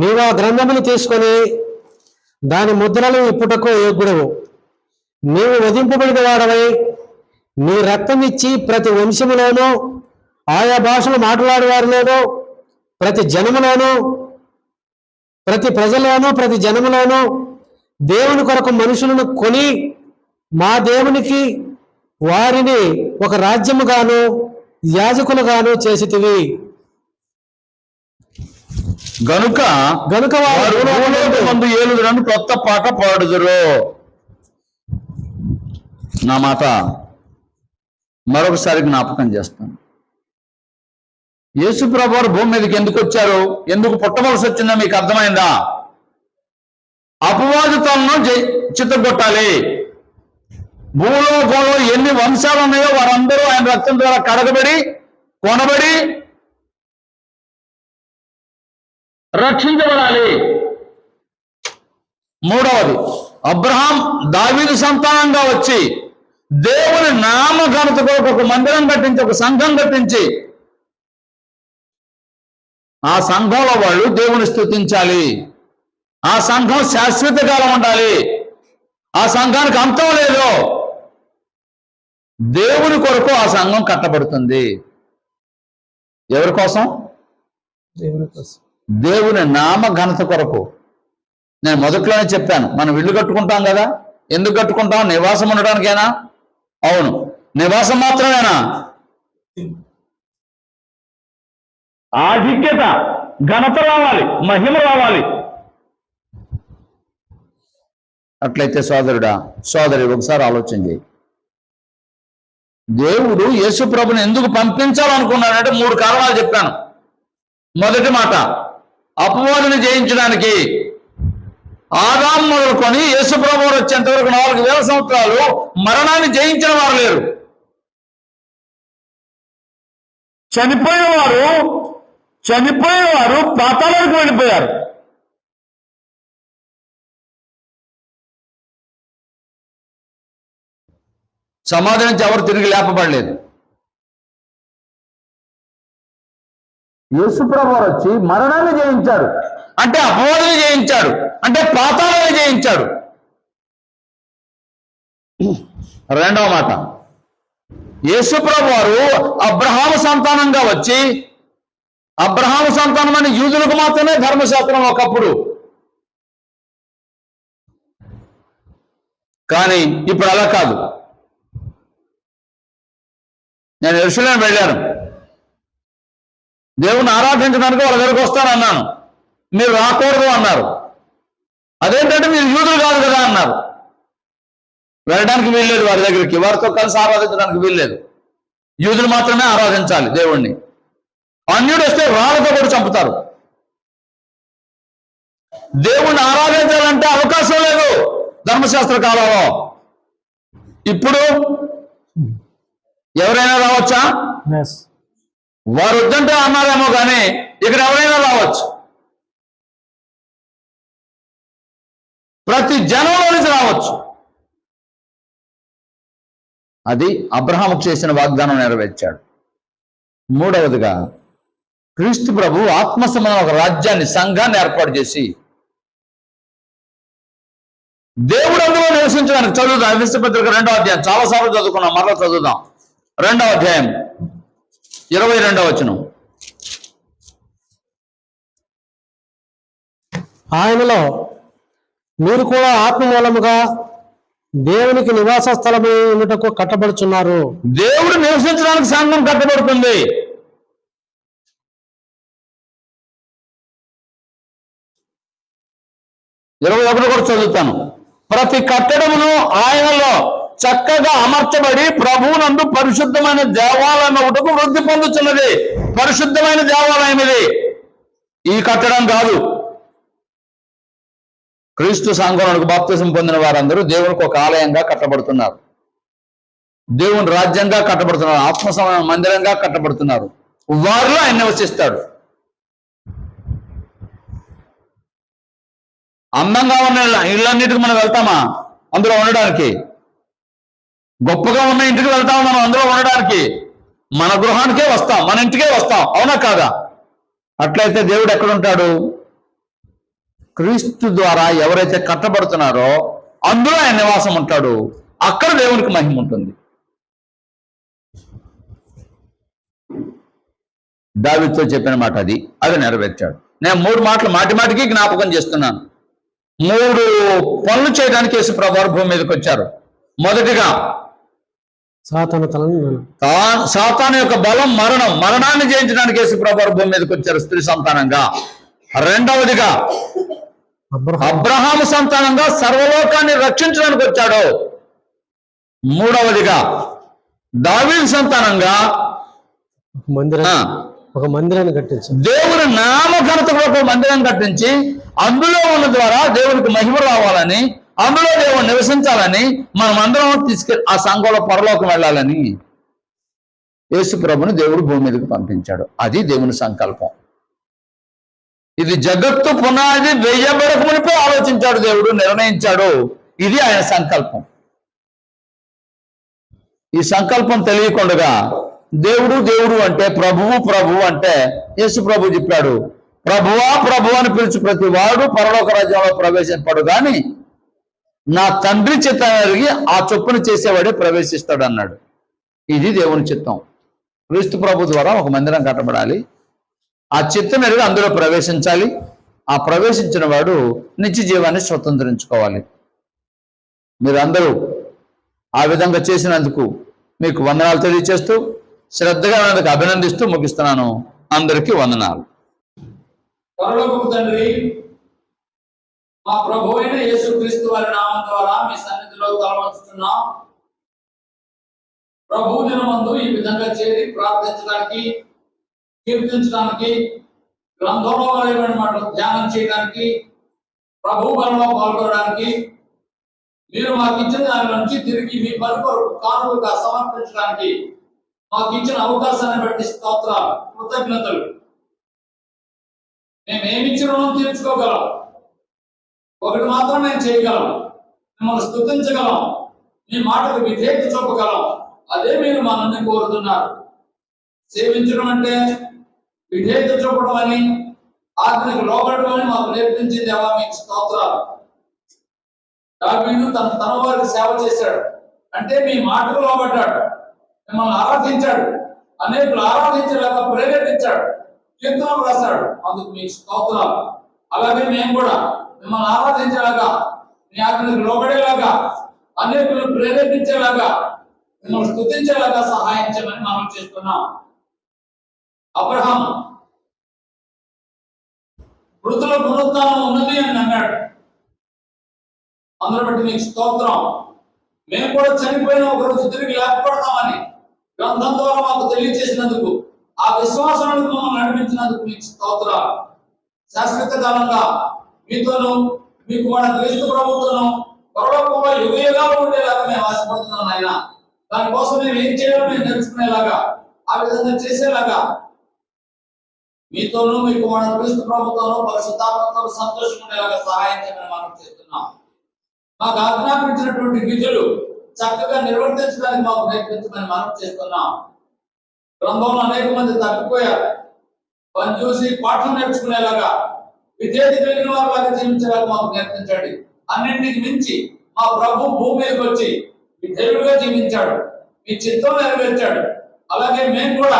నీవు ఆ గ్రంథమును తీసుకొని దాని ముద్రలు ఇప్పుటకు యోగ్యుడవు. నీవు వధింపబడిన వాడవై నీ రక్తం ఇచ్చి ప్రతి వంశములోనూ, ఆయా భాషలు మాట్లాడే వారిలోనూ, ప్రతి జనములోనూ, ప్రతి ప్రజలోనూ, ప్రతి జనములోనూ దేవుని కొరకు మనుషులను కొని మా దేవునికి వారిని ఒక రాజ్యముగాను యాజకులుగాను చేసితివి. గనుక వారు మందు ఏలుదురని కొత్త పాట పాడుదురు. నా మాట మరొకసారి జ్ఞాపకం చేస్తాను. యేసు ప్రభు వారు భూమి మీదకి ఎందుకు వచ్చారు, ఎందుకు పుట్టవలసి వచ్చిందో మీకు అర్థమైందా? అపవాదితలను చిత్తగొట్టాలి. భూలోకంలో ఎన్ని వంశాలు ఉన్నాయో వారందరూ ఆయన రక్తం ద్వారా కడగబడి కొనబడి రక్షించబడాలి. మూడవది, అబ్రహాం దావీదు సంతానంగా వచ్చి దేవుని నామ ఘనత కొరకు ఒక మందిరం కట్టించి, ఒక సంఘం కట్టించి, ఆ సంఘంలో వాళ్ళు దేవుని స్తుతించాలి. ఆ సంఘం శాశ్వత కాలం ఉండాలి. ఆ సంఘానికి అంతం లేదు. దేవుని కొరకు ఆ సంఘం కట్టబడుతుంది. ఎవరి కోసం? దేవుని కోసం. దేవుని నామ ఘనత కొరకు. నేను మొదట్లోనే చెప్పాను, మనం ఇల్లు కట్టుకుంటాం కదా. ఎందుకు కట్టుకుంటాం? నివాసం ఉండడానికేనా? అవును. నివాసం మాత్రమేనా? ఆధిక్యత, ఘనత రావాలి, మహిమ రావాలి. అట్లయితే సోదరుడా, సోదరి, ఒకసారి ఆలోచన చేయి. దేవుడు యేసు ప్రభుని ఎందుకు పంపించాలనుకున్నాడంటే 3 కారణాలు చెప్పాను. మొదటి మాట, అపవాదిని జయించడానికి. ఆదాం మొదలుకొని యేసు ప్రభు వచ్చేంత వరకు 4000 సంవత్సరాలు మరణాన్ని జయించిన వారు లేరు. చనిపోయిన వారు పాతాళానికి వెళ్ళిపోయారు. సమాధి నుంచి ఎవరు తిరిగి లేపబడలేదు. యేసు ప్రభువు వచ్చి మరణాన్ని జయించాడు, అంటే అపవాదిని జయించాడు, అంటే పాతాళాన్ని జయించాడు. రెండవ మాట, యేసు ప్రభువు వారు అబ్రహాము సంతానంగా వచ్చి, అబ్రహాము సంతానం అని యూదులకు మాత్రమే ధర్మశాస్త్రం ఒకప్పుడు, కానీ ఇప్పుడు అలా కాదు. నేను యెరూషలేము వెళ్ళాను, దేవుని ఆరాధించడానికి వాళ్ళ దగ్గరకు వస్తానన్నాను. మీరు రాకూడదు అన్నారు. అదేంటంటే మీరు యూదులు కాదు కదా అన్నారు. వెళ్ళడానికి వీల్లేదు వారి దగ్గరికి, వారితో కలిసి ఆరాధించడానికి వీల్లేదు. యూదులు మాత్రమే ఆరాధించాలి దేవుణ్ణి. అన్యుడు వస్తే రాళ్ళతో కూడా చంపుతారు. దేవుణ్ణి ఆరాధించాలంటే అవకాశం లేదు ధర్మశాస్త్ర కాలంలో. ఇప్పుడు ఎవరైనా రావచ్చా? వారు వద్దంటే అన్నారేమో కానీ ఇక్కడ ఎవరైనా రావచ్చు. ప్రతి జనంలో నుంచి రావచ్చు. అది అబ్రహాముకు చేసిన వాగ్దానం నెరవేర్చాడు. మూడవదిగా, క్రీస్తు ప్రభు ఆత్మసమైన ఒక రాజ్యాన్ని, సంఘాన్ని ఏర్పాటు చేసి దేవుడు అందులో నివసించడానికి. చదువుదాం ఎఫెసీ పత్రిక 2వ అధ్యాయం, చాలాసార్లు చదువుకున్నాం, మరలా చదువుదాం. 2వ అధ్యాయం 22వ వచనం. ఆయనలో మీరు కూడా ఆత్మ మూలముగా దేవునికి నివాస స్థలము ఉండుటకు కట్టబడుచున్నారు. దేవుడు నివసించడానికి సంఘం కట్టబడుతుంది. ఇరవై 21 కూడా చదువుతాను. ప్రతి కట్టడమును ఆయనలో చక్కగా అమర్చబడి ప్రభువునందు పరిశుద్ధమైన దేవాలయం ఒకటకు వృద్ధి పొందుతున్నది. పరిశుద్ధమైన దేవాలయం ఇది, ఈ కట్టడం కాదు. క్రీస్తు సంఘంలోకి బాప్తిసం పొందిన వారందరూ దేవునికి ఒక ఆలయంగా కట్టబడుతున్నారు, దేవుని రాజ్యంగా కట్టబడుతున్నారు, ఆత్మ మందిరంగా కట్టబడుతున్నారు. వారిలో ఆయన నివసిస్తాడు. అందంగా ఉన్న ఇళ్ళన్నిటికి మనం వెళ్తామా అందులో ఉండడానికి? గొప్పగా ఉన్న ఇంటికి వెళ్తామా మనం అందులో ఉండడానికి? మన గృహానికే వస్తాం, మన ఇంటికే వస్తాం, అవునా కాదా? అట్లయితే దేవుడు ఎక్కడుంటాడు? క్రీస్తు ద్వారా ఎవరైతే కట్టబడుతున్నారో అందులో ఆయన నివాసం ఉంటాడు. అక్కడ దేవునికి మహిమ ఉంటుంది. దావీదుతో చెప్పిన మాట అది నెరవేర్చాడు. నేను 3 మాటలు మాటికి జ్ఞాపకం చేస్తున్నాను. 3 పనులు చేయడానికి యేసు ప్రభువు భూమి మీదకి వచ్చారు. మొదటిగా, సాతాను యొక్క బలం మరణాన్ని జయించడానికి యేసు ప్రభువు భూమి మీదకి వచ్చారు స్త్రీ సంతానంగా. రెండవదిగా, అబ్రహాము సంతానంగా సర్వలోకాన్ని రక్షించడానికి వచ్చాడు. మూడవదిగా దావీదు సంతానంగా ఒక మందిరాన్ని కట్టించారు. దేవుని నామఘనత ఒక మందిరం కట్టించి అందులో ఉన్న ద్వారా దేవునికి మహిమ రావాలని, అందులో దేవుడు నివసించాలని, మనం అందరం ఆ సంఘంలో పరలోకం వెళ్ళాలని యేసు ప్రభుని దేవుడు భూమి మీదకి పంపించాడు. అది దేవుని సంకల్పం. ఇది జగత్తు పునాది వేయబడకమునిపై ఆలోచించాడు దేవుడు, నిర్ణయించాడు. ఇది ఆయన సంకల్పం. ఈ సంకల్పం తెలియకుండా దేవుడు దేవుడు అంటే, ప్రభువు అంటే యేసు ప్రభు చెప్పాడు, ప్రభువా ప్రభు అని పిలిచి ప్రతి వాడు పరలోక రాజ్యంలో ప్రవేశింపడు కానీ నా తండ్రి చిత్తం ఎరిగి ఆ చొప్పున చేసేవాడే ప్రవేశిస్తాడు అన్నాడు. ఇది దేవుని చిత్తం. క్రీస్తు ప్రభు ద్వారా ఒక మందిరం కట్టబడాలి. ఆ చిత్తం ఎరిగి అందులో ప్రవేశించాలి. ఆ ప్రవేశించిన వాడు నిత్య జీవాన్ని స్వతంత్రించుకోవాలి. మీరందరూ ఆ విధంగా చేసినందుకు మీకు వందనాలు తెలియజేస్తూ, శ్రద్ధగా నాకు అభినందిస్తూ ముగిస్తున్నాను. అందరికీ వందనాలు. పరలోకపు తండ్రి, మా ప్రభు అయిన యేసుక్రీస్తు వారి నామం ద్వారా మీ సన్నిధిలో తలవంచుతున్నాం. ప్రభు దినమందు ఈ విధంగా చేరి ప్రార్థించడానికి, కీర్తించడానికి, గ్రంథంలో రాయబడిన మాటలు ధ్యానం చేయడానికి, ప్రభు బలంలో పాల్గొనడానికి, మీరు మాకు ఇచ్చిన దాని నుంచి తిరిగి మీ పని కొరకు కానుకగా సమర్పించడానికి మాకు ఇచ్చిన అవకాశాన్ని బట్టి స్తోత్రాలు, కృతజ్ఞతలు. మేమేమిచ్చి రుణం తీర్చుకోగలం? ఒకటి మాత్రం నేను చేయగలం, మిమ్మల్ని స్తుతించగలం, మీ మాటకు విధేయత చూపగలం. అదే మీరు మా నుండి కోరుతున్నారు. సేవించడం అంటే విధేయత చూపడం అని, ఆజ్ఞకు లోబడడం అని మాకు నేర్పించింది. దేవా మీకు స్తోత్రాలు. దావీదు తన వారికి సేవ చేశాడు అంటే మీ మాటకు లోబడ్డాడు, మిమ్మల్ని ఆరాధించాడు, అనేకులు ఆరాధించేలాగా ప్రేరేపించాడు, కీర్తనలు రాశాడు. అందుకు మీకు స్తోత్రాలు. అలాగే మేము కూడా మిమ్మల్ని ఆరాధించేలాగా, మీ ఆజ్ఞకు లోబడేలాగా, అనేకులు ప్రేరేపించేలాగా, మిమ్మల్ని స్తుతించేలాగా సహాయం చేయమని మనం చేస్తున్నాం. అబ్రహాం మృతుల పునరుత్థానం ఉన్నది అని అన్నాడు. అందరూ బట్టి మీకు స్తోత్రం. మేము కూడా చనిపోయిన ఒక రోజు తిరిగి లేకపోతామని గ్రంథం ద్వారా మాకు తెలియజేసినందుకు, ఆ విశ్వాసానికి మమ్మల్ని నడిపించినందుకు మీకు స్తోత్రాలు. శాశ్వత కాలంగా మీతోనూ, మీకు మన క్రీస్తు ప్రభుత్వను పరలోకంలో యుగ యుగాలు ఉండేలాగా మేము ఆశపడుతున్నాం ఆయన. దానికోసం మేము ఏం చేయాలో మేము నేర్చుకునేలాగా, ఆ విధంగా చేసేలాగా మీతోనూ, మీకు మన క్రీస్తు ప్రభుత్వంలో పరిశుద్ధాత్మతో సంతోషంగా ఉండేలాగా సహాయం చేయమని మనం చేస్తున్నాం. మాకు ఆజ్ఞాపించినటువంటి విధులు చక్కగా నిర్వర్తించడానికి మాకు నేర్పించమని మనం చేస్తున్నాం. గ్రంథంలో అనేక మంది తప్పిపోయారు. పని చూసి పాఠం నేర్చుకునేలాగా, విధేయత కలిగిన వారిలాగా జీవించేలాగా మాకు నేర్పించండి. అన్నింటికి మించి మా ప్రభు భూమి మీదకి వచ్చి విధేయుడుగా జీవించాడు, మీ చిత్తం నెరవేర్చాడు. అలాగే మేము కూడా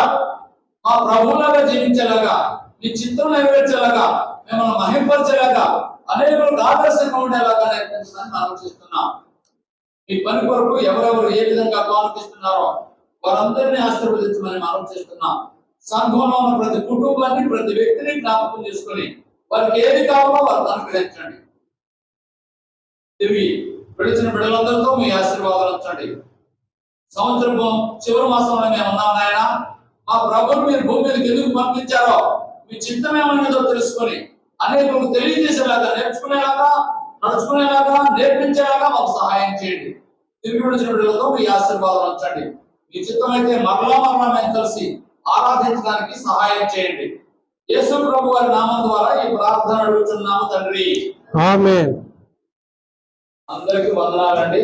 మా ప్రభువులాగా జీవించేలాగా, మీ చిత్తం నెరవేర్చేలాగా, మిమ్మల్ని మహింపరిచేలాగా, అనేకులకు ఆదర్శంగా ఉండేలాగా నేర్పించడానికి మనం చేస్తున్నాం. ఈ పని కొరకు ఎవరెవరు ఏ విధంగా కానుకిస్తున్నారో వారందరినీ ఆశీర్వదించమని మనం చేస్తున్నాం. సంఘంలో ఉన్న ప్రతి కుటుంబాన్ని, ప్రతి వ్యక్తిని జ్ఞాపకం చేసుకుని వారికి ఏది కావాలో వారికి అనుగ్రహించండి. తిరిగి విడిచిన బిడ్డలందరితో మీ ఆశీర్వాదాలు ఉంచండి. సంవత్సరం చివరి మాసంలో మేము ఉన్నాం నాయన. మా ప్రభువుని మీరు భూమి మీదకి ఎందుకు పంపించారో, మీ చిత్తం ఏమన్నదో తెలుసుకొని అనేకులకు తెలియజేసేలాగా, నేర్చుకునేలాగా, నడుచుకునేలాగా, నేర్పించేలాగా మాకు సహాయం చేయండి. తిరిగి విడిచిన బిడ్డలతో మీ ఆశీర్వాదాలు ఉంచండి. మీ చిత్తం అయితే మరలా మేము కలిసి ఆరాధించడానికి సహాయం చేయండి. యేసు ప్రభు వారి నామం ద్వారా ఈ ప్రార్థన అడుగుతున్నాము తండ్రి. ఆమేన్. అందరికీ వందనాలండి.